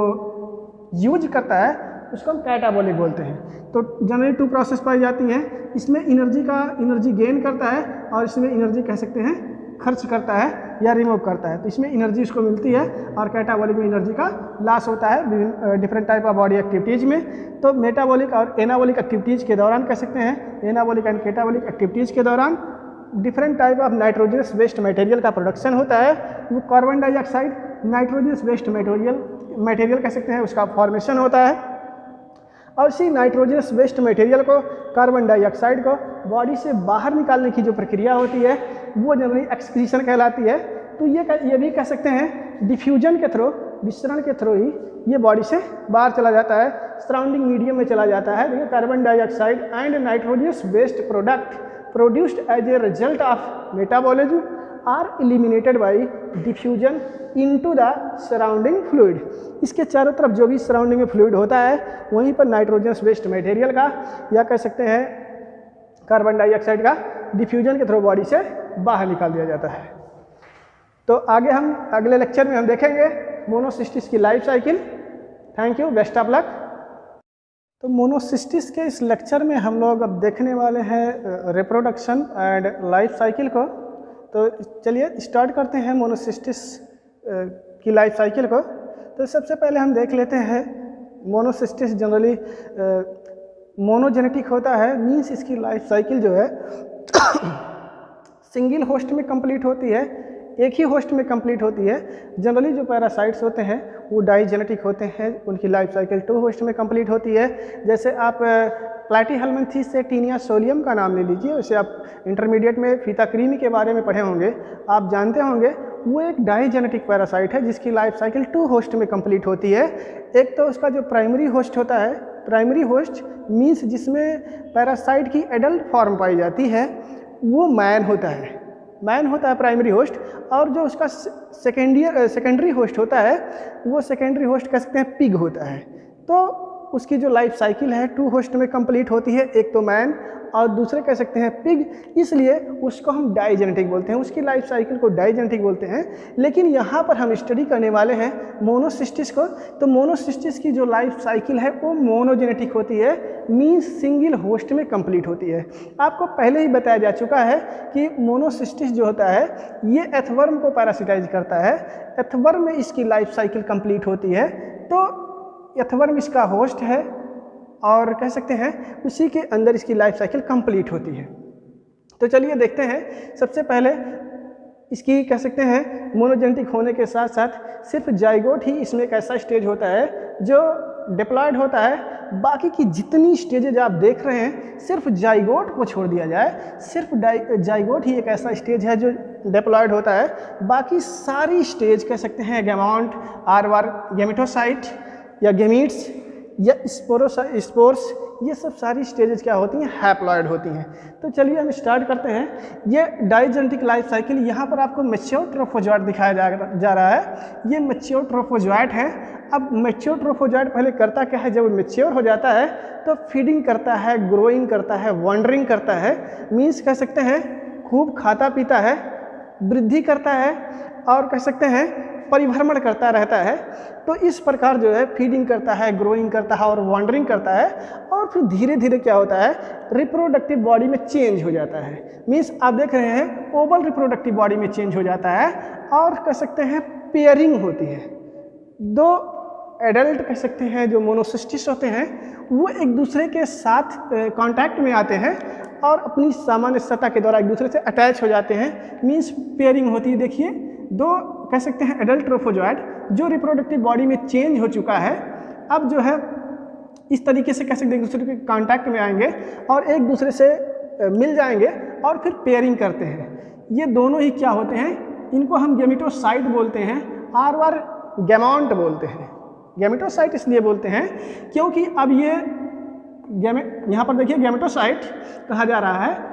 Speaker 1: यूज करता है, उसको हम कैटाबॉलिक बोलते हैं। तो जनरली 2 प्रोसेस पाई जाती हैं, इसमें एनर्जी गेन करता है और इसमें एनर्जी कह सकते हैं खर्च करता है या रिमूव करता है। तो इसमें एनर्जी उसको मिलती है और कैटाबॉलिक में एनर्जी का लॉस होता है different type of body activities में। तो मेटाबॉलिक और एनाबॉलिक एक्टिविटीज़ के दौरान कह सकते हैं, एनाबॉलिक एंड कैटाबॉलिक एक्टिविटीज़ के दौरान different type of nitrogenous waste material का प्रोडक्शन होता है। वो carbon dioxide nitrogenous waste material कह सकते हैं, उसका फॉर्मेशन होता है। और इसी नाइट्रोजनस वेस्ट मटेरियल को, कार्बन डाइऑक्साइड को बॉडी से बाहर निकालने की जो प्रक्रिया होती है वो जनरली एक्सक्रीशन कहलाती है। तो ये भी कह सकते हैं डिफ्यूजन के थ्रू, विसरण के थ्रू ही ये बॉडी से बाहर चला जाता है, सराउंडिंग मीडियम में चला जाता है। देखिए carbon dioxide and nitrogenous waste product produced as a result of metabolism are eliminated by diffusion into the surrounding fluid. इसके चारों तरफ जो भी सराउंडिंग में फ्लूइड होता है वहीं पर नाइट्रोजनस वेस्ट मटेरियल का या कह सकते हैं कार्बन डाइऑक्साइड का डिफ्यूजन के थ्रू बॉडी से बाहर निकाल दिया जाता है। तो आगे हम अगले लेक्चर में हम देखेंगे मोनोसिस्टिस की life cycle. Thank you, best of luck. तो मोनोसिस्टिस के इस लेक्चर में हम लोग अब देखने वाले हैं रिप्रोडक्शन एंड लाइफ साइकिल को। तो चलिए स्टार्ट करते हैं मोनोसिस्टिस की लाइफ साइकिल को। तो सबसे पहले हम देख लेते हैं मोनोसिस्टिस जनरली मोनोजेनेटिक होता है, मीन्स इसकी लाइफ साइकिल जो है सिंगल होस्ट में कंप्लीट होती है, एक ही होस्ट में कंप्लीट होती है। जनरली जो पैरासाइट्स होते हैं वो डाइजेनेटिक होते हैं, उनकी लाइफ साइकिल 2 होस्ट में कंप्लीट होती है। जैसे आप प्लैटीहेल्मिन्थेस से टीनिया सोलियम का नाम ले लीजिए, उसे आप इंटरमीडिएट में फीताक्रीमी के बारे में पढ़े होंगे, आप जानते होंगे वो एक डाइजेनेटिक पैरासाइट है जिसकी लाइफ साइकिल 2 होस्ट में कंप्लीट होती है। एक तो उसका जो प्राइमरी होस्ट होता है, प्राइमरी होस्ट मीन्स जिसमें पैरासाइट की एडल्ट फॉर्म पाई जाती है, वो मैन होता है प्राइमरी होस्ट। और जो उसका सेकेंडरी होस्ट होता है वो सेकेंडरी होस्ट कह सकते हैं पिग होता है। तो उसकी जो लाइफ साइकिल है 2 होस्ट में कंप्लीट होती है, एक तो मैन और दूसरे कह सकते हैं पिग, इसलिए उसको हम डाइजेनेटिक बोलते हैं, उसकी लाइफ साइकिल को डाइजेनेटिक बोलते हैं। लेकिन यहाँ पर हम स्टडी करने वाले हैं मोनोसिस्टिस को। तो मोनोसिस्टिस की जो लाइफ साइकिल है वो मोनोजेनेटिक होती है, मीन्स सिंगल होस्ट में कंप्लीट होती है। आपको पहले ही बताया जा चुका है कि मोनोसिस्टिस जो होता है ये एर्थवर्म को पैरासिटाइज करता है, एर्थवर्म में इसकी लाइफ साइकिल कंप्लीट होती है। तो एर्थवर्म इसका होस्ट है और कह सकते हैं उसी के अंदर इसकी लाइफ साइकिल कंप्लीट होती है। तो चलिए देखते हैं। सबसे पहले इसकी कह सकते हैं मोनोजेनेटिक होने के साथ साथ सिर्फ जाइगोट ही इसमें एक ऐसा स्टेज होता है जो डिप्लॉयड होता है। बाकी की जितनी स्टेजेज आप देख रहे हैं सिर्फ जाइगोट को छोड़ दिया जाए, सिर्फ जाइगोट ही एक ऐसा स्टेज है जो डिप्लॉयड होता है। बाकी सारी स्टेज कह सकते हैं गैमेटोड, गैमेटोसाइट या गैमीट्स या स्पोर्स, ये सब सारी स्टेजेस क्या होती हैं, हैप्लॉयड होती हैं। तो चलिए हम स्टार्ट करते हैं। ये डाइजेनेटिक लाइफ साइकिल, यहाँ पर आपको मैच्योर ट्रोफोजोइट दिखाया जा रहा है। ये मैच्योर ट्रोफोजोइट है। अब मैच्योर ट्रोफोजोइट पहले करता क्या है, जब मैच्योर हो जाता है तो फीडिंग करता है, ग्रोइंग करता है, वॉन्डरिंग करता है, मीन्स कह सकते हैं खूब खाता पीता है, वृद्धि करता है और कह सकते हैं परिभ्रमण करता रहता है। तो इस प्रकार जो है फीडिंग करता है, ग्रोइंग करता है और वॉन्डरिंग करता है। और फिर धीरे धीरे क्या होता है, रिप्रोडक्टिव बॉडी में चेंज हो जाता है। मीन्स आप देख रहे हैं ओवल रिप्रोडक्टिव बॉडी में चेंज हो जाता है और कह सकते हैं पेयरिंग होती है। 2 एडल्ट कह सकते हैं जो मोनोसिस्टिस होते हैं वो एक दूसरे के साथ कांटेक्ट में आते हैं और अपनी सामान्य सतह के द्वारा एक दूसरे से अटैच हो जाते हैं, मीन्स पेयरिंग होती है। देखिए दो कह सकते हैं एडल्ट ट्रोफोजोइड जो रिप्रोडक्टिव बॉडी में चेंज हो चुका है, अब जो है इस तरीके से कह सकते हैं एक दूसरे के कांटेक्ट में आएंगे और एक दूसरे से मिल जाएंगे और फिर पेयरिंग करते हैं। ये दोनों ही क्या होते हैं, इनको हम गैमेटोसाइट बोलते हैं और गैमॉन्ट बोलते हैं। गैमेटोसाइट इसलिए बोलते हैं क्योंकि अब ये यहाँ पर देखिए गैमेटोसाइट कहा जा रहा है।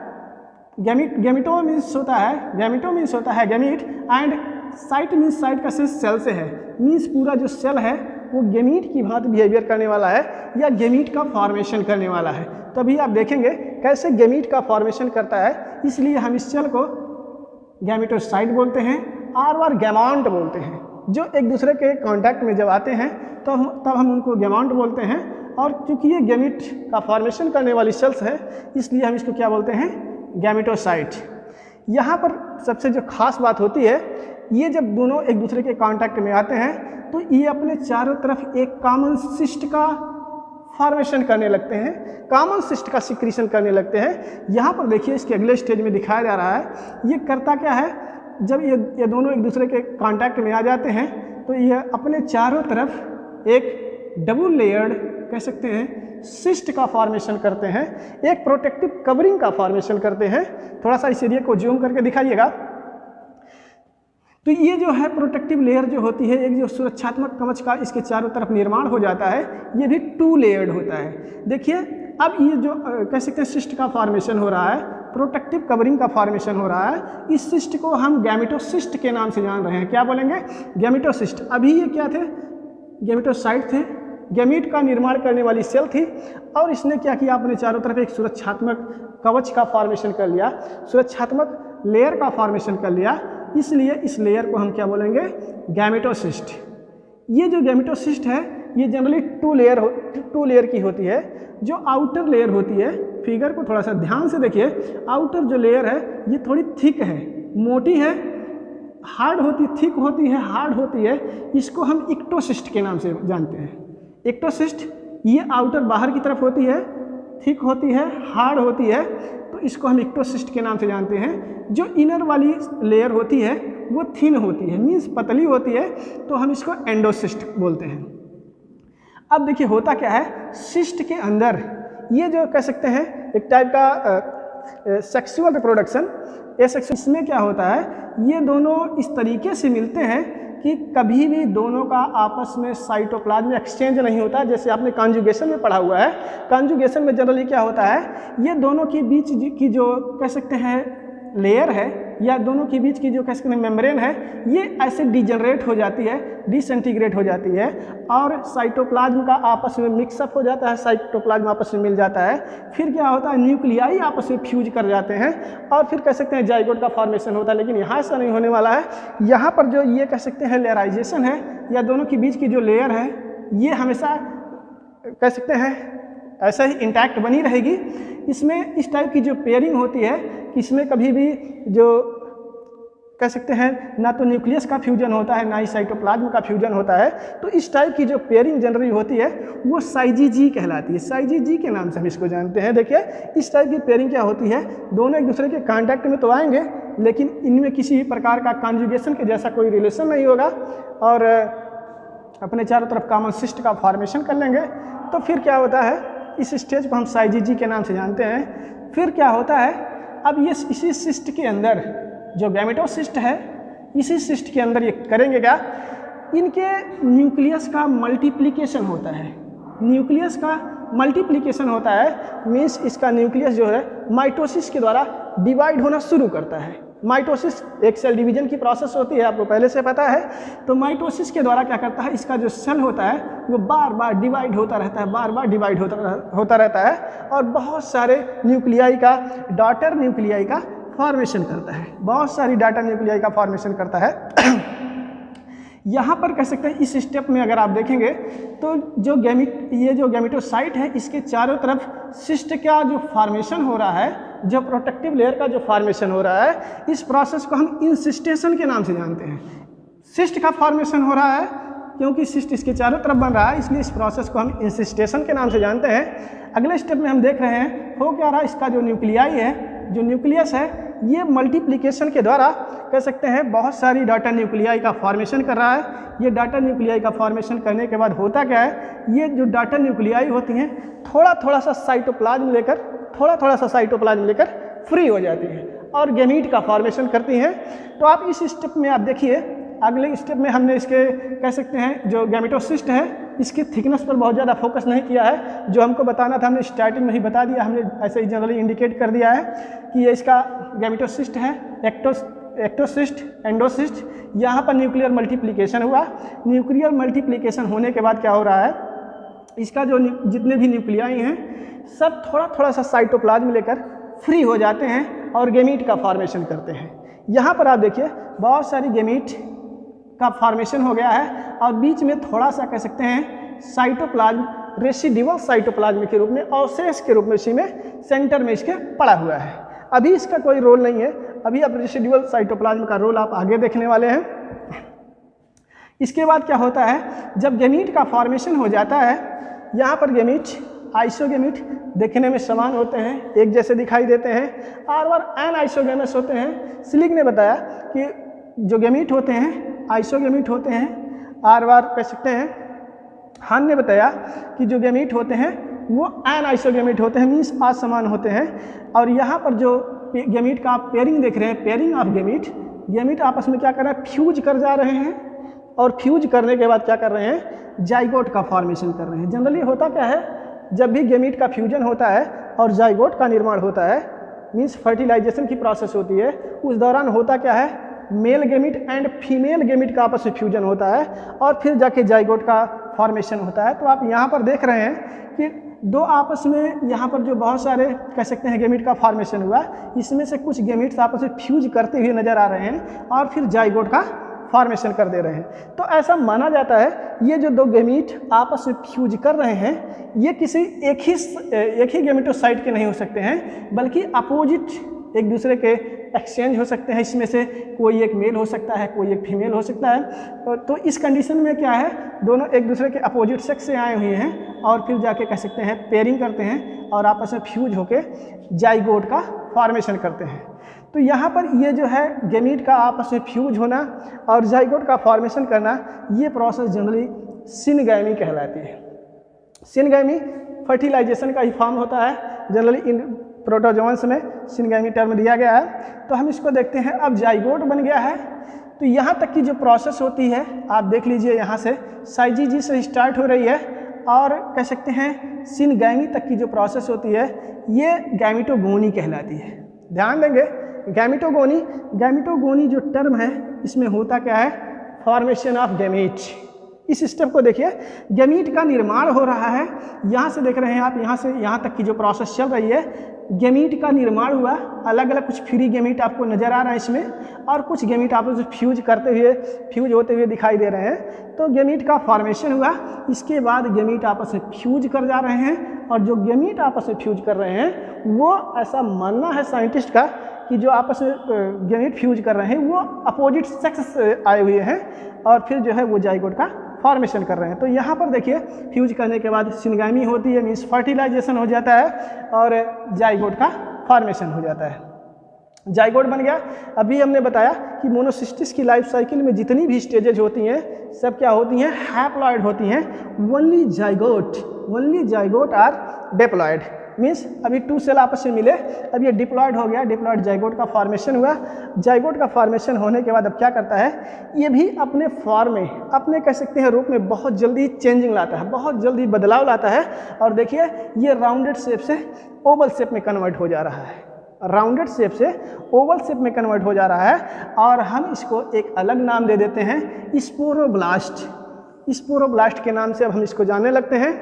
Speaker 1: गैमेटो मीन्स होता है gamete and site means site का सेल से है, मीन्स पूरा जो सेल है वो गैमीट की भांति बिहेवियर करने वाला है या गैमीट का फॉर्मेशन करने वाला है। तभी आप देखेंगे कैसे गैमीट का फॉर्मेशन करता है, इसलिए हम इस सेल को गैमेटोसाइट बोलते हैं और गैमॉन्ट बोलते हैं। जो एक दूसरे के कांटेक्ट में जब आते हैं तो तब हम उनको गैमॉन्ट बोलते हैं, और क्योंकि ये गैमीट का फॉर्मेशन करने वाली सेल्स है इसलिए हम इसको क्या बोलते हैं, गैमेटोसाइट। यहाँ पर सबसे जो खास बात होती है, ये जब दोनों एक दूसरे के कांटेक्ट में आते हैं तो ये अपने चारों तरफ एक कॉमन सिस्ट का फॉर्मेशन करने लगते हैं, कॉमन सिस्ट का सिक्रीशन करने लगते हैं। यहाँ पर देखिए इसके अगले स्टेज में दिखाया जा रहा है, ये करता क्या है, जब ये दोनों एक दूसरे के कांटेक्ट में आ जाते हैं तो ये अपने चारों तरफ एक डबल लेयर्ड कह सकते हैं सिस्ट का फॉर्मेशन करते हैं, एक प्रोटेक्टिव कवरिंग का फॉर्मेशन करते हैं। थोड़ा सा इस एरिया को जूम करके दिखाइएगा। तो ये जो है प्रोटेक्टिव लेयर जो होती है, एक जो सुरक्षात्मक कवच का इसके चारों तरफ निर्माण हो जाता है, ये भी 2 लेयर्ड होता है। देखिए अब ये जो कह सकते हैं सिस्ट का फॉर्मेशन हो रहा है, प्रोटेक्टिव कवरिंग का फॉर्मेशन हो रहा है, इस सिस्ट को हम गैमेटोसिस्ट के नाम से जान रहे हैं। क्या बोलेंगे, गैमेटोसिस्ट। अभी ये क्या थे, गैमेटोसाइट थे, गैमीट का निर्माण करने वाली सेल थी, और इसने क्या किया, अपने चारों तरफ एक सुरक्षात्मक कवच का फॉर्मेशन कर लिया, सुरक्षात्मक लेयर का फॉर्मेशन कर लिया, इसलिए इस लेयर को हम क्या बोलेंगे, गैमेटोसिस्ट। ये जो गैमेटोसिस्ट है ये जनरली 2 लेयर की होती है। जो आउटर लेयर होती है, फिगर को थोड़ा सा ध्यान से देखिए, आउटर जो लेयर है ये थोड़ी थिक है, मोटी है, हार्ड होती, थिक होती है, हार्ड होती है, इसको हम इक्टोसिस्ट के नाम से जानते हैं। इक्टोसिस्ट ये आउटर बाहर की तरफ होती है, थिक होती है, हार्ड होती है, तो इसको हम इक्टोसिस्ट के नाम से जानते हैं। जो इनर वाली लेयर होती है वो थिन होती है, मीन्स पतली होती है, तो हम इसको एंडोसिस्ट बोलते हैं। अब देखिए होता क्या है, सिस्ट के अंदर ये जो कह सकते हैं एक टाइप का सेक्सुअल रिप्रोडक्शन, इसमें क्या होता है, ये दोनों इस तरीके से मिलते हैं कि कभी भी दोनों का आपस में साइटोप्लाज्म एक्सचेंज नहीं होता। जैसे आपने कॉन्जुगेशन में पढ़ा हुआ है, कॉन्जुगेशन में जनरली क्या होता है, ये दोनों के बीच की जो कह सकते हैं लेयर है या दोनों के बीच की जो कह सकते हैं मेम्ब्रेन है, ये ऐसे डिजनरेट हो जाती है, डिसइंटीग्रेट हो जाती है, और साइटोप्लाज्म का आपस में मिक्सअप हो जाता है, साइटोप्लाज्म आपस में मिल जाता है। फिर क्या होता है, न्यूक्लियाई आपस में फ्यूज कर जाते हैं और फिर कह सकते हैं जाइगोट का फॉर्मेशन होता है। लेकिन यहाँ ऐसा नहीं होने वाला है, यहाँ पर जो ये कह सकते हैं लेयराइजेशन है या दोनों के बीच की जो लेयर है ये हमेशा कह सकते हैं ऐसा ही इंटैक्ट बनी रहेगी। इसमें इस टाइप की जो पेयरिंग होती है, इसमें कभी भी जो कह सकते हैं ना तो न्यूक्लियस का फ्यूजन होता है ना ही साइटोप्लाज्म का फ्यूजन होता है। तो इस टाइप की जो पेयरिंग जनरली होती है वो साइजीजी कहलाती है, साइजीजी के नाम से हम इसको जानते हैं। देखिए इस टाइप की पेयरिंग क्या होती है, दोनों एक दूसरे के कांटेक्ट में तो आएंगे लेकिन इनमें किसी भी प्रकार का कॉन्जुगेशन के जैसा कोई रिलेशन नहीं होगा और अपने चारों तरफ कॉमन सिस्ट का फॉर्मेशन कर लेंगे। तो फिर क्या होता है, इस स्टेज को हम साइजीजी के नाम से जानते हैं। फिर क्या होता है, अब ये इसी सिस्ट के अंदर जो गैमेटोसिस्ट है, इसी सिस्ट के अंदर ये करेंगे क्या, इनके न्यूक्लियस का मल्टीप्लिकेशन होता है। न्यूक्लियस का मल्टीप्लिकेशन होता है, मीन्स इसका न्यूक्लियस जो है माइटोसिस के द्वारा डिवाइड होना शुरू करता है। माइटोसिस एक सेल डिवीजन की प्रोसेस होती है, आपको पहले से पता है। तो माइटोसिस के द्वारा क्या करता है, इसका जो सेल होता है वो बार बार डिवाइड होता रहता है, बार बार डिवाइड होता रहता है और बहुत सारे न्यूक्लियाई का, डॉटर न्यूक्लियाई का फॉर्मेशन करता है, बहुत सारी डाटा न्यूक्लियाई का फॉर्मेशन करता है। यहाँ पर कह सकते हैं इस स्टेप में अगर आप देखेंगे तो जो ये जो गैमेटोसाइट है इसके चारों तरफ सिस्ट का जो फॉर्मेशन हो रहा है, जो प्रोटेक्टिव लेयर का जो फॉर्मेशन हो रहा है, इस प्रोसेस को हम इंसिस्टेशन के नाम से जानते हैं। सिस्ट का फॉर्मेशन हो रहा है, क्योंकि सिस्ट इसके चारों तरफ बन रहा है, इसलिए इस प्रोसेस को हम इंसिस्टेशन के नाम से जानते हैं। अगले स्टेप में हम देख रहे हैं हो क्या रहा है, इसका जो न्यूक्लियाई है, जो न्यूक्लियस है, ये मल्टीप्लिकेशन के द्वारा कह सकते हैं बहुत सारी डाटा न्यूक्लियाई का फॉर्मेशन कर रहा है। ये डाटा न्यूक्लियाई का फॉर्मेशन करने के बाद होता क्या है, ये जो डाटा न्यूक्लियाई होती हैं थोड़ा थोड़ा सा साइटोप्लाज्म लेकर फ्री हो जाती हैं और गैमीट का फॉर्मेशन करती हैं। तो आप इस स्टेप में आप देखिए, अगले स्टेप में हमने इसके कह सकते हैं जो गैमेटोसिस्ट है, इसकी थिकनेस पर बहुत ज़्यादा फोकस नहीं किया है। जो हमको बताना था हमने स्टार्टिंग में ही बता दिया, हमने ऐसे ही जनरली इंडिकेट कर दिया है कि ये इसका गैमेटोसिस्ट है, एक्टोसिस्ट, एंडोसिस्ट। यहाँ पर न्यूक्लियर मल्टीप्लिकेशन हुआ। न्यूक्लियर मल्टीप्लिकेशन होने के बाद क्या हो रहा है, इसका जो जितने भी न्यूक्लियाई हैं सब थोड़ा थोड़ा सा साइटोप्लाज्म लेकर फ्री हो जाते हैं और गैमीट का फॉर्मेशन करते हैं। यहाँ पर आप देखिए बहुत सारी गैमीट का फॉर्मेशन हो गया है और बीच में थोड़ा सा कह सकते हैं साइटोप्लाज्म रेसिड्यूअल साइटोप्लाज्म के रूप में, अवशेष के रूप में इसी में सेंटर में इसके पड़ा हुआ है। अभी इसका कोई रोल नहीं है, अभी अब रेसिड्यूअल साइटोप्लाज्म का रोल आप आगे देखने वाले हैं। इसके बाद क्या होता है, जब गैमीट का फॉर्मेशन हो जाता है, यहाँ पर गैमीट आइसोगैमीट देखने में समान होते हैं, एक जैसे दिखाई देते हैं, और एन आइसोगेमस होते हैं। सिलिक ने बताया कि जो गैमीट होते हैं आइसोगैमीट होते हैं, आर कह सकते हैं। हान ने बताया कि जो गैमीट होते हैं वो एन आइसोगैमीट होते हैं, मीन्स असमान होते हैं। और यहाँ पर जो गैमीट का आप पेयरिंग देख रहे हैं, पेयरिंग ऑफ गैमीट आपस में क्या कर रहे हैं, फ्यूज कर जा रहे हैं, और फ्यूज करने के बाद क्या कर रहे हैं, जाइगोट का फॉर्मेशन कर रहे हैं। जनरली होता क्या है, जब भी गैमीट का फ्यूजन होता है और जाइगोट का निर्माण होता है, मीन्स फर्टिलाइजेशन की प्रोसेस होती है, उस दौरान होता क्या है, male gamete and female gamete का आपस में फ्यूजन होता है और फिर जाके जाइगोट का फॉर्मेशन होता है। तो आप यहाँ पर देख रहे हैं कि दो आपस में यहाँ पर जो बहुत सारे कह सकते हैं गैमीट का फॉर्मेशन हुआ, इसमें से कुछ गैमीट्स आपस में फ्यूज करते हुए नजर आ रहे हैं और फिर जाइगोट का फॉर्मेशन कर दे रहे हैं। तो ऐसा माना जाता है ये जो दो गैमीट आपस में फ्यूज कर रहे हैं, ये किसी एक ही गैमेटोसाइट के नहीं हो सकते हैं, बल्कि अपोजिट एक दूसरे के एक्सचेंज हो सकते हैं। इसमें से कोई एक मेल हो सकता है, कोई एक फीमेल हो सकता है। तो इस कंडीशन में क्या है, दोनों एक दूसरे के अपोजिट सेक्स से आए हुए हैं और फिर जाके कह सकते हैं पेयरिंग करते हैं और आपस में फ्यूज होके जाइगोट का फॉर्मेशन करते हैं। तो यहाँ पर ये जो है गैमीट का आपस में फ्यूज होना और जाइगोट का फॉर्मेशन करना, ये प्रोसेस जनरली सिनगैमी कहलाती है। सिनगैमी फर्टिलाइजेशन का ही फॉर्म होता है, जनरली इन प्रोटोजोअन्स में सिनगैमी टर्म दिया गया है। तो हम इसको देखते हैं, अब जाइगोट बन गया है। तो यहाँ तक की जो प्रोसेस होती है आप देख लीजिए, यहाँ से साइजीजी से स्टार्ट हो रही है और कह सकते हैं सिनगैमी तक की जो प्रोसेस होती है ये गैमेटोगोनी कहलाती है। ध्यान देंगे, गैमेटोगोनी जो टर्म है इसमें होता क्या है, फॉर्मेशन ऑफ गैमीट। इस स्टेप को देखिए, गैमीट का निर्माण हो रहा है। यहाँ से देख रहे हैं आप, यहाँ से यहाँ तक की जो प्रोसेस चल रही है, गैमीट का निर्माण हुआ। अलग अलग कुछ फ्री गैमीट आपको नजर आ रहा है इसमें, और कुछ गैमीट आपस में फ्यूज होते हुए दिखाई दे रहे हैं। तो गैमीट का फॉर्मेशन हुआ, इसके बाद गैमीट आपस में फ्यूज कर जा रहे हैं, और जो गैमीट आपस में फ्यूज कर रहे हैं वो ऐसा मानना है साइंटिस्ट का कि जो आपस में गैमीट फ्यूज कर रहे हैं वो अपोजिट सेक्स से आए हुए हैं और फिर जो है वो जाइगोट का फॉर्मेशन कर रहे हैं। तो यहाँ पर देखिए फ्यूज करने के बाद सिनगैमी होती है, मीन्स फर्टिलाइजेशन हो जाता है और जाइगोट का फॉर्मेशन हो जाता है। जाइगोट बन गया। अभी हमने बताया कि मोनोसिस्टिस की लाइफ साइकिल में जितनी भी स्टेजेज होती हैं सब क्या होती हैं, हैप्लॉइड होती हैं। Only zygote are diploid, means अभी 2 सेल आपस में मिले, अब ये डिप्लॉइड हो गया, डिप्लॉइड जाइगोट का फॉर्मेशन हुआ। जाइगोट का फॉर्मेशन होने के बाद अब क्या करता है, ये भी अपने फॉर्म में, अपने कह सकते हैं रूप में बहुत जल्दी चेंजिंग लाता है, बहुत जल्दी बदलाव लाता है। और देखिए ये राउंडेड शेप से ओवल शेप में कन्वर्ट हो जा रहा है, राउंडेड शेप से ओवल शेप में कन्वर्ट हो जा रहा है। और हम इसको एक अलग नाम दे देते हैं, स्पोरोब्लास्ट। स्पोरोब्लास्ट के नाम से अब हम इसको जानने लगते हैं।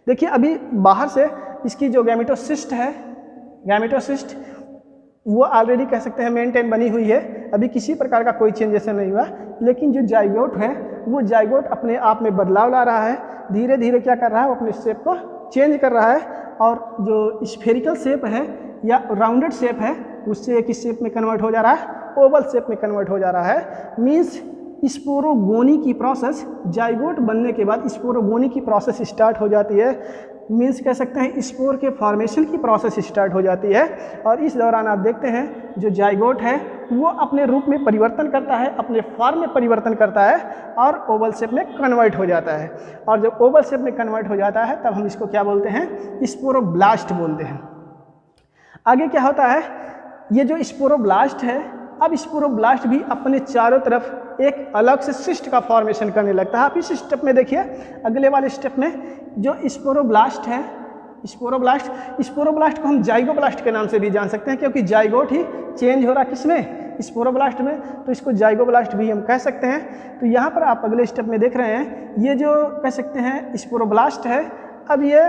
Speaker 1: देखिए अभी बाहर से इसकी जो गैमेटोसिस्ट है, गैमेटोसिस्ट वो ऑलरेडी कह सकते हैं मेंटेन बनी हुई है, अभी किसी प्रकार का कोई चेंज ऐसा नहीं हुआ। लेकिन जो जाइगोट है वो जाइगोट अपने आप में बदलाव ला रहा है, धीरे धीरे क्या कर रहा है, वो अपने शेप को चेंज कर रहा है। और जो स्फेरिकल शेप है या राउंडेड शेप है उससे एक शेप में कन्वर्ट हो जा रहा है, ओवल शेप में कन्वर्ट हो जा रहा है। मीन्स स्पोरोगोनी की प्रोसेस, जाइगोट बनने के बाद स्पोरोगोनी की प्रोसेस स्टार्ट हो जाती है। मीन्स कह सकते हैं स्पोर के फॉर्मेशन की प्रोसेस स्टार्ट हो जाती है। और इस दौरान आप देखते हैं जो जाइगोट है वो अपने रूप में परिवर्तन करता है, अपने फॉर्म में परिवर्तन करता है और ओवल शेप में कन्वर्ट हो जाता है। और जब ओवल शेप में कन्वर्ट हो जाता है तब हम इसको क्या बोलते हैं, स्पोरोब्लास्ट बोलते हैं। आगे क्या होता है, ये जो स्पोरोब्लास्ट है, अब स्पोरोब्लास्ट भी अपने चारों तरफ एक अलग से सिस्ट का फॉर्मेशन करने लगता है। आप इस स्टेप में देखिए, अगले वाले स्टेप में जो स्पोरोब्लास्ट है, स्पोरोब्लास्ट को हम जाइगोब्लास्ट के नाम से भी जान सकते हैं, क्योंकि जाइगोट ही चेंज हो रहा किसमें, स्पोरोब्लास्ट में, तो इसको जाइगोब्लास्ट भी हम कह सकते हैं। तो यहाँ पर आप अगले स्टेप में देख रहे हैं, ये जो कह सकते हैं स्पोरोब्लास्ट है, अब ये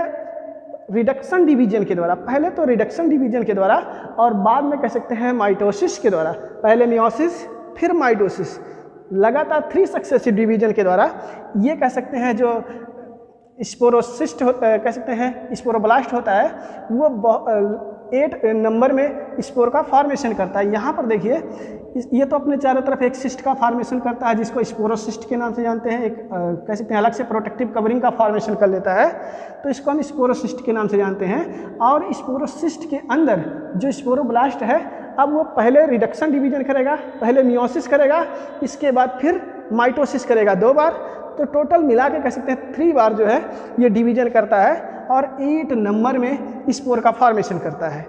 Speaker 1: रिडक्शन डिवीजन के द्वारा, पहले तो रिडक्शन डिवीजन के द्वारा और बाद में कह सकते हैं माइटोसिस के द्वारा, पहले मियोसिस फिर माइटोसिस, लगातार 3 सक्सेसिव डिवीजन के द्वारा ये कह सकते हैं जो स्पोरोसिस्ट कह सकते हैं स्पोरोब्लास्ट होता है वो 8 नंबर में स्पोर का फॉर्मेशन करता है। यहाँ पर देखिए ये तो अपने चारों तरफ एक सिस्ट का फॉर्मेशन करता है जिसको स्पोरोसिस्ट के नाम से जानते हैं, एक कह सकते हैं अलग से प्रोटेक्टिव कवरिंग का फॉर्मेशन कर लेता है, तो इसको हम स्पोरोसिस्ट के नाम से जानते हैं। और स्पोरोसिस्ट के अंदर जो स्पोरोब्लास्ट है, अब वो पहले रिडक्शन डिवीजन करेगा, पहले मियोसिस करेगा, इसके बाद फिर माइटोसिस करेगा 2 बार, तो टोटल मिला के कह सकते हैं 3 बार जो है ये डिवीजन करता है और 8 नंबर में स्पोर का फॉर्मेशन करता है।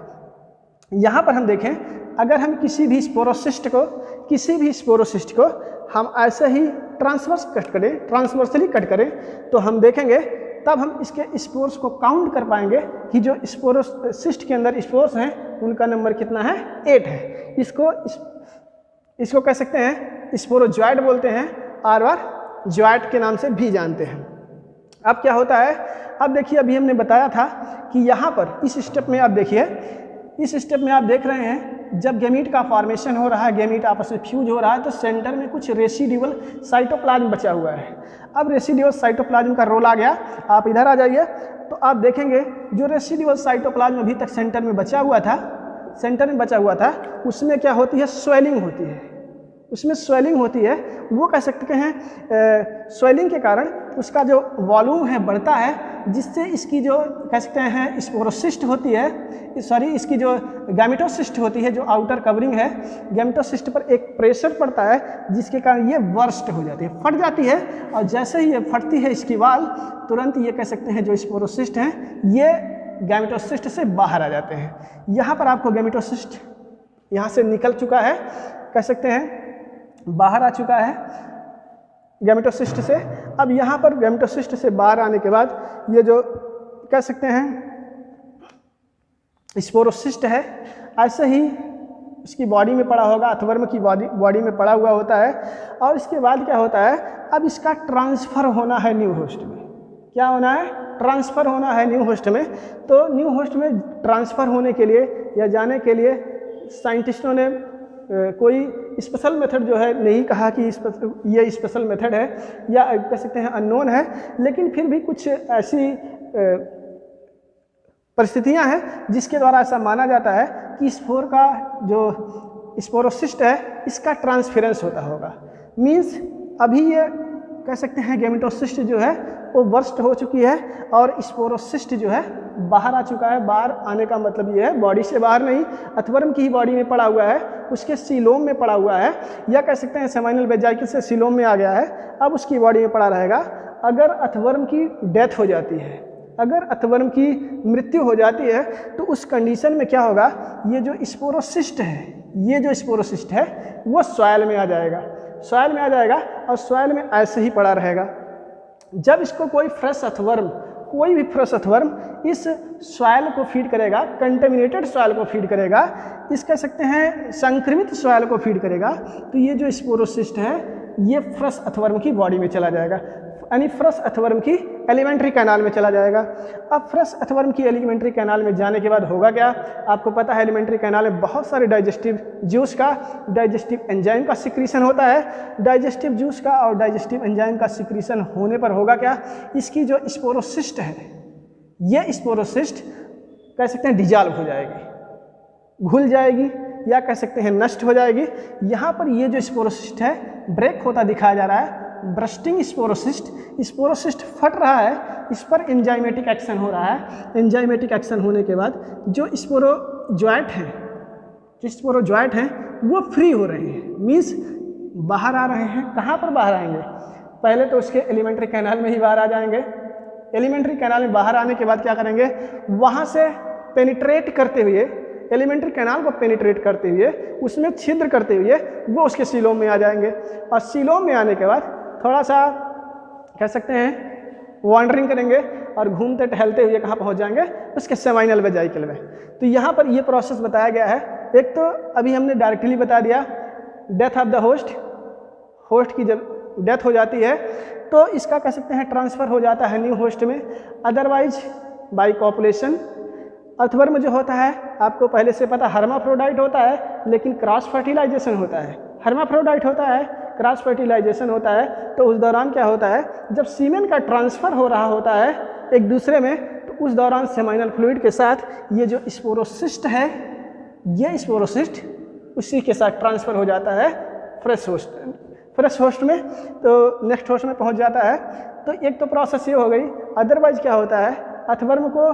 Speaker 1: यहाँ पर हम देखें, अगर हम किसी भी स्पोरोसिस्ट को हम ऐसे ही ट्रांसवर्सली कट करें तो हम देखेंगे, तब हम इसके स्पोर्स को काउंट कर पाएंगे कि जो स्पोरोसिस्ट के अंदर स्पोर्स हैं उनका नंबर कितना है, 8 है। इसको कह सकते हैं स्पोरोजॉइड बोलते हैं, और जॉइट के नाम से भी जानते हैं। अब क्या होता है, अब देखिए अभी हमने बताया था कि यहाँ पर इस स्टेप में आप देखिए, इस स्टेप में आप देख रहे हैं जब गैमीट का फॉर्मेशन हो रहा है, गैमीट आपस में फ्यूज हो रहा है, तो सेंटर में कुछ रेसिड्यूअल साइटोप्लाज्म बचा हुआ है। अब रेसिड्यूअल साइटोप्लाज्म का रोल आ गया, आप इधर आ जाइए, तो आप देखेंगे जो रेसिड्यूअल साइटोप्लाज्म अभी तक सेंटर में बचा हुआ था, उसमें क्या होती है, स्वेलिंग होती है, उसमें स्वेलिंग होती है। वो कह सकते हैं स्वेलिंग के कारण उसका जो वॉल्यूम है बढ़ता है, जिससे इसकी जो कह सकते हैं स्पोरोसिस्ट होती है, इसकी जो गैमेटोसिस्ट होती है, जो आउटर कवरिंग है, गैमेटोसिस्ट पर एक प्रेशर पड़ता है जिसके कारण ये वर्स्ट हो जाती है, फट जाती है। और जैसे ही ये फटती है इसकी वाल, तुरंत ये कह सकते हैं जो स्पोरोसिस्ट हैं ये गैमेटोसिस्ट से बाहर आ जाते हैं। यहाँ पर आपको गैमेटोसिस्ट यहाँ से निकल चुका है, कह सकते हैं बाहर आ चुका है गैमेटोसिस्ट से। अब यहाँ पर गैमेटोसिस्ट से बाहर आने के बाद ये जो कह सकते हैं स्पोरोसिस्ट है, ऐसे ही उसकी बॉडी में पड़ा होगा, अथवर्म की बॉडी में पड़ा हुआ होता है। और इसके बाद क्या होता है, अब इसका ट्रांसफ़र होना है न्यू होस्ट में। क्या होना है, ट्रांसफ़र होना है न्यू होस्ट में। तो न्यू होस्ट में ट्रांसफ़र होने के लिए या जाने के लिए साइंटिस्टों ने कोई स्पेशल मेथड जो है नहीं कहा कि ये स्पेशल मेथड है, या कह सकते हैं अननोन है, लेकिन फिर भी कुछ ऐसी परिस्थितियां हैं जिसके द्वारा ऐसा माना जाता है कि स्पोर का जो स्पोरोसिस्ट है इसका ट्रांसफेरेंस होता होगा। मीन्स अभी ये कह सकते हैं गैमेटोसिस्ट जो है वो वर्स्ट हो चुकी है और स्पोरोसिस्ट जो है बाहर आ चुका है। बाहर आने का मतलब ये है बॉडी से बाहर नहीं, अथवर्म की ही बॉडी में पड़ा हुआ है, उसके सीलोम में पड़ा हुआ है, या कह सकते हैं सेमाइनल वेजाइकल से सीलोम में आ गया है, अब उसकी बॉडी में पड़ा रहेगा। अगर अथवर्म की डेथ हो जाती है, अगर अथवर्म की मृत्यु हो जाती है, तो उस कंडीशन में क्या होगा, ये जो स्पोरोसिस्ट है वो सॉइल में आ जाएगा, और सॉइल में ऐसे ही पड़ा रहेगा। जब इसको कोई भी फ्रेश अथवर्म इस सॉइल को फीड करेगा, कंटेमिनेटेड सॉइल को फीड करेगा, इस कह सकते हैं संक्रमित सॉइल को फीड करेगा, तो ये जो स्पोरोसिस्ट है ये फ्रेश अथवर्म की बॉडी में चला जाएगा, यानी फ्रेश अथवर्म की एलिमेंट्री कैनाल में चला जाएगा। अब फ्रेश अथवर्म की एलिमेंट्री कैनाल में जाने के बाद होगा क्या, आपको पता है एलिमेंट्री कैनाल में बहुत सारे डाइजेस्टिव जूस का, डाइजेस्टिव एंजाइम का सिक्रीशन होता है। डाइजेस्टिव जूस का और डाइजेस्टिव एंजाइम का सिक्रीशन होने पर होगा क्या, इसकी जो स्पोरोसिस्ट है, ये स्पोरोसिस्ट कह सकते हैं डिजॉल्व हो जाएगी, घुल जाएगी, या कह सकते हैं नष्ट हो जाएगी। यहाँ पर ये जो स्पोरोसिस्ट है ब्रेक होता दिखाया जा रहा है, ब्रस्टिंग स्पोरोसिस्ट, स्पोरोसिस्ट फट रहा है, इस पर एंजाइमेटिक एक्शन हो रहा है। एंजाइमेटिक एक्शन होने के बाद जो स्पोरोजॉइट हैं, जो स्पोरोजॉइट हैं वो फ्री हो रहे हैं, मीन्स बाहर आ रहे हैं। कहाँ पर बाहर आएंगे? पहले तो उसके एलिमेंट्री कैनाल में ही बाहर आ जाएंगे। एलिमेंट्री कैनाल में बाहर आने के बाद क्या करेंगे, वहाँ से पेनिट्रेट करते हुए, एलिमेंट्री कैनाल को पेनिट्रेट करते हुए, उसमें छिद्र करते हुए वो उसके सीलोम में आ जाएंगे। और सीलोम में आने के बाद थोड़ा सा कह सकते हैं वॉन्डरिंग करेंगे और घूमते टहलते हुए कहाँ पहुँच जाएंगे, उसके सेमाइनल वेजाइकल में। तो यहाँ पर ये प्रोसेस बताया गया है। एक तो अभी हमने डायरेक्टली बता दिया, death of the host, host की जब डेथ हो जाती है तो इसका कह सकते हैं ट्रांसफ़र हो जाता है न्यू होस्ट में। अदरवाइज बाय कॉपुलेशन अर्थवर्म जो होता है आपको पहले से पता हर्माफ्रोडाइट होता है, लेकिन क्रॉस फर्टिलाइजेशन होता है। हर्माफ्रोडाइट होता है, क्रॉस फर्टिलाइजेशन होता है, तो उस दौरान क्या होता है, जब सीमेन का ट्रांसफ़र हो रहा होता है एक दूसरे में, तो उस दौरान सेमाइनल फ्लूइड के साथ ये जो स्पोरोसिस्ट है, ये स्पोरोसिस्ट उसी के साथ ट्रांसफ़र हो जाता है फ्रेश होस्ट में, तो नेक्स्ट होस्ट में पहुंच जाता है। तो एक तो प्रोसेस ये हो गई। अदरवाइज क्या होता है, अर्थवर्म को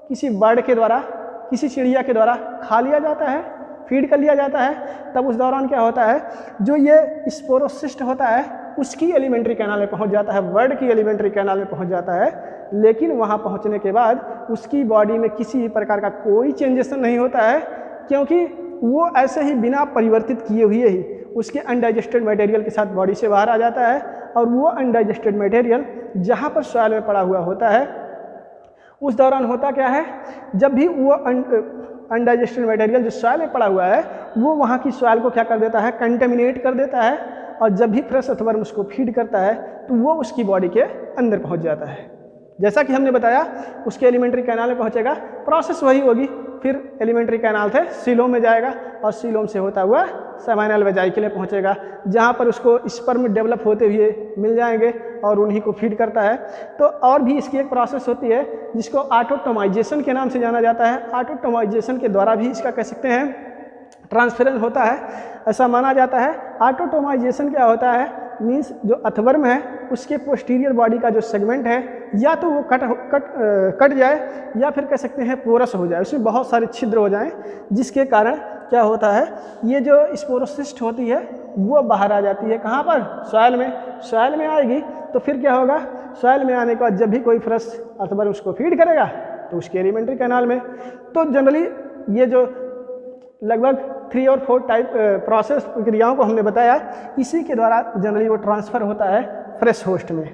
Speaker 1: किसी बर्ड के द्वारा, किसी चिड़िया के द्वारा खा लिया जाता है, फीड कर लिया जाता है। तब उस दौरान क्या होता है, जो ये स्पोरोसिस्ट होता है उसकी एलिमेंट्री कैनाल में पहुंच जाता है, बर्ड की एलिमेंट्री कैनाल में पहुंच जाता है। लेकिन वहां पहुंचने के बाद उसकी बॉडी में किसी भी प्रकार का कोई चेंजेस नहीं होता है, क्योंकि वो ऐसे ही बिना परिवर्तित किए हुए ही उसके अनडाइजेस्टेड मटेरियल के साथ बॉडी से बाहर आ जाता है। और वो अनडाइजेस्टेड मटेरियल जहाँ पर सॉइल में पड़ा हुआ होता है, उस दौरान होता क्या है, जब भी वो अनडाइजेस्टेड मटेरियल जो सॉइल में पड़ा हुआ है वो वहाँ की सॉइल को क्या कर देता है, कंटेमिनेट कर देता है। और जब भी फ्रेश अर्थवर्म उसको फीड करता है तो वो उसकी बॉडी के अंदर पहुँच जाता है। जैसा कि हमने बताया उसके एलिमेंट्री कैनाल में पहुँचेगा, प्रोसेस वही होगी। फिर एलिमेंट्री कैनाल से सीलोम में जाएगा और सीलोम से होता हुआ सेमाइनल वेजाइकल में पहुँचेगा, जहाँ पर उसको स्पर्म डेवलप होते हुए मिल जाएंगे और उन्हीं को फीड करता है। तो और भी इसकी एक प्रोसेस होती है जिसको ऑटोटोमाइजेशन के नाम से जाना जाता है। ऑटोटोमाइजेशन के द्वारा भी इसका कह सकते हैं ट्रांसफरेंस होता है, ऐसा माना जाता है। ऑटोटोमाइजेशन क्या होता है, मीन्स जो अर्थवर्म है उसके पोस्टीरियर बॉडी का जो सेगमेंट है या तो वो कट जाए या फिर कह सकते हैं पोरस हो जाए, उसमें बहुत सारे छिद्र हो जाएं, जिसके कारण क्या होता है, ये जो स्पोरोसिस्ट होती है वो बाहर आ जाती है। कहाँ पर? सॉइल में। सॉइल में आएगी तो फिर क्या होगा, सॉइल में आने के बाद जब भी कोई फ्रेश अर्थवर्म उसको फीड करेगा तो उसके एलिमेंट्री कैनाल में। तो जनरली ये जो लगभग 3 और 4 टाइप प्रोसेस प्रक्रियाओं को हमने बताया, इसी के द्वारा जनरली वो ट्रांसफ़र होता है फ्रेश होस्ट में।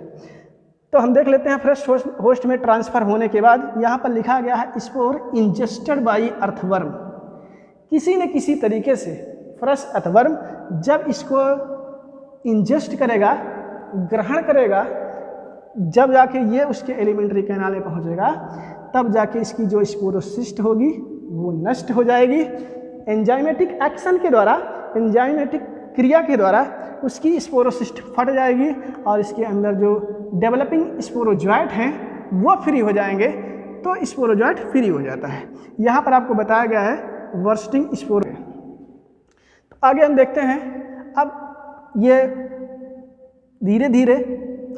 Speaker 1: तो हम देख लेते हैं फ्रेश होस्ट में ट्रांसफ़र होने के बाद यहाँ पर लिखा गया है स्पोर इंजेस्टेड बाई अर्थवर्म। किसी न किसी तरीके से फ्रेश अर्थवर्म जब इसको इंजेस्ट करेगा, ग्रहण करेगा, जब जाके ये उसके एलिमेंट्री कैनाल में पहुँचेगा, तब जाके इसकी जो स्पोरोसिस्ट होगी वो नष्ट हो जाएगी। एंजाइमेटिक एक्शन के द्वारा, एंजाइमेटिक क्रिया के द्वारा उसकी स्पोरोसिस्ट फट जाएगी और इसके अंदर जो डेवलपिंग स्पोरोजॉइट हैं वो फ्री हो जाएंगे। तो स्पोरोजॉइट फ्री हो जाता है। यहाँ पर आपको बताया गया है वर्स्टिंग स्पोरो। तो आगे हम देखते हैं, अब ये धीरे धीरे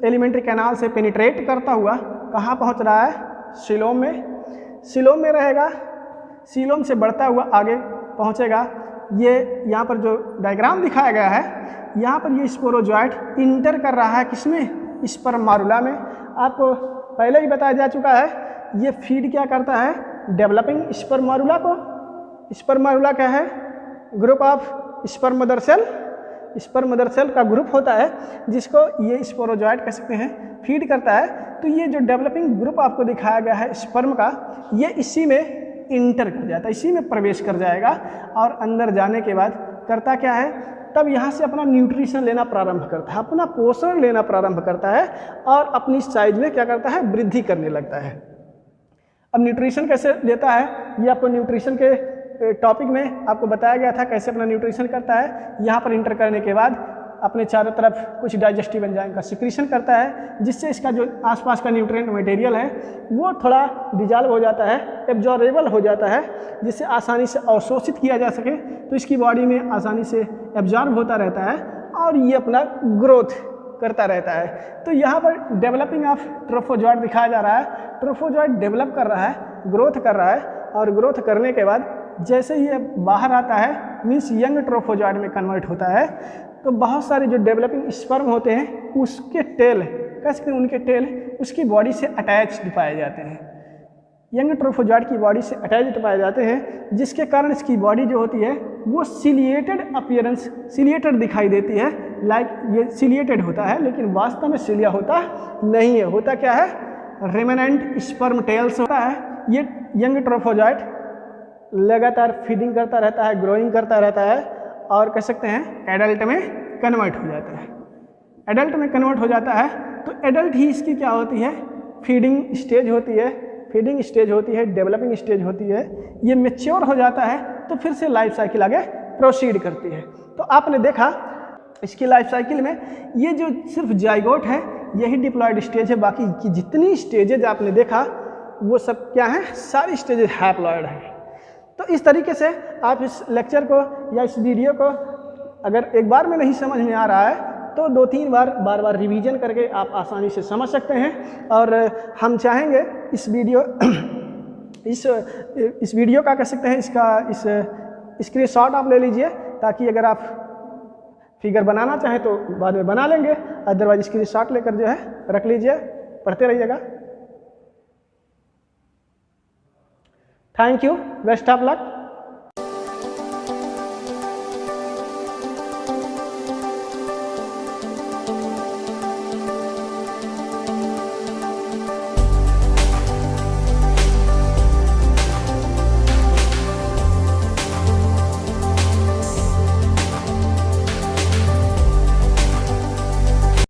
Speaker 1: एलिमेंट्री कैनाल से पेनिट्रेट करता हुआ कहाँ पहुँच रहा है, सीलोम में। सीलोम में रहेगा, सीलोम से बढ़ता हुआ आगे पहुँचेगा। ये यहाँ पर जो डायग्राम दिखाया गया है, यहाँ पर ये स्पोरोजॉइट इंटर कर रहा है किसमें, स्पर्म मारुला में। आपको पहले ही बताया जा चुका है, ये फीड क्या करता है, डेवलपिंग स्पर्म मारुला को। स्पर्म मारुला क्या है, group of sperm mother cell. Sperm mother cell का ग्रुप होता है जिसको ये स्पोरोजॉइट कह सकते हैं फीड करता है। तो ये जो डेवलपिंग ग्रुप आपको दिखाया गया है स्पर्म का, ये इसी में इंटर कर जाता है, इसी में प्रवेश कर जाएगा। और अंदर जाने के बाद करता क्या है, तब यहाँ से अपना न्यूट्रिशन लेना प्रारंभ करता है, अपना पोषण लेना प्रारंभ करता है और अपनी साइज में क्या करता है, वृद्धि करने लगता है। अब न्यूट्रिशन कैसे लेता है, ये आपको न्यूट्रिशन के टॉपिक में आपको बताया गया था कैसे अपना न्यूट्रिशन करता है। यहाँ पर इंटर करने के बाद अपने चारों तरफ कुछ डाइजेस्टिव एंजाइम का सिक्रीशन करता है, जिससे इसका जो आसपास का न्यूट्रिएंट मटेरियल है वो थोड़ा डिजॉल्व हो जाता है, एब्जॉर्बेबल हो जाता है जिससे आसानी से अवशोषित किया जा सके, तो इसकी बॉडी में आसानी से एब्जॉर्ब होता रहता है और ये अपना ग्रोथ करता रहता है। तो यहाँ पर डेवलपिंग ऑफ ट्रोफोजॉइड दिखाया जा रहा है। ट्रोफोजॉइड डेवलप कर रहा है, ग्रोथ कर रहा है, और ग्रोथ करने के बाद जैसे ही ये बाहर आता है मीन्स यंग ट्रोफोजॉइड में कन्वर्ट होता है, तो बहुत सारे जो डेवलपिंग स्पर्म होते हैं उसके टेल, कह सकते हैं उनके टेल उसकी बॉडी से अटैच्ड पाए जाते हैं, यंग ट्रोफोजॉइड की बॉडी से अटैच्ड पाए जाते हैं, जिसके कारण इसकी बॉडी जो होती है वो सिलिएटेड अपीयरेंस, सिलिएटेड दिखाई देती है। लाइक ये सिलिएटेड होता है लेकिन वास्तव में सिलिया होता नहीं है। होता क्या है, रेमेनेंट स्पर्म टेल्स होता है। ये यंग ट्रोफोजॉइड लगातार फीडिंग करता रहता है, ग्रोइंग करता रहता है, और कह सकते हैं एडल्ट में कन्वर्ट हो जाता है। एडल्ट में कन्वर्ट हो जाता है तो एडल्ट ही इसकी क्या होती है, फीडिंग स्टेज होती है, फीडिंग स्टेज होती है, डेवलपिंग स्टेज होती है। ये मैच्योर हो जाता है तो फिर से लाइफ साइकिल आगे प्रोसीड करती है। तो आपने देखा इसकी लाइफ साइकिल में ये जो सिर्फ जाइगोट है यही डिप्लॉयड स्टेज है, बाकी की जितनी स्टेजेज आपने देखा वो सब क्या है, सारी स्टेजेज हैप्लॉयड है। तो इस तरीके से आप इस लेक्चर को या इस वीडियो को अगर एक बार में नहीं समझ में आ रहा है तो 2-3 बार रिवीजन करके आप आसानी से समझ सकते हैं। और हम चाहेंगे इस वीडियो का कह सकते हैं इसका इस स्क्रीनशॉट आप ले लीजिए, ताकि अगर आप फिगर बनाना चाहें तो बाद में बना लेंगे, अदरवाइज स्क्रीनशॉट लेकर जो है रख लीजिए, पढ़ते रहिएगा। Thank you, best of luck.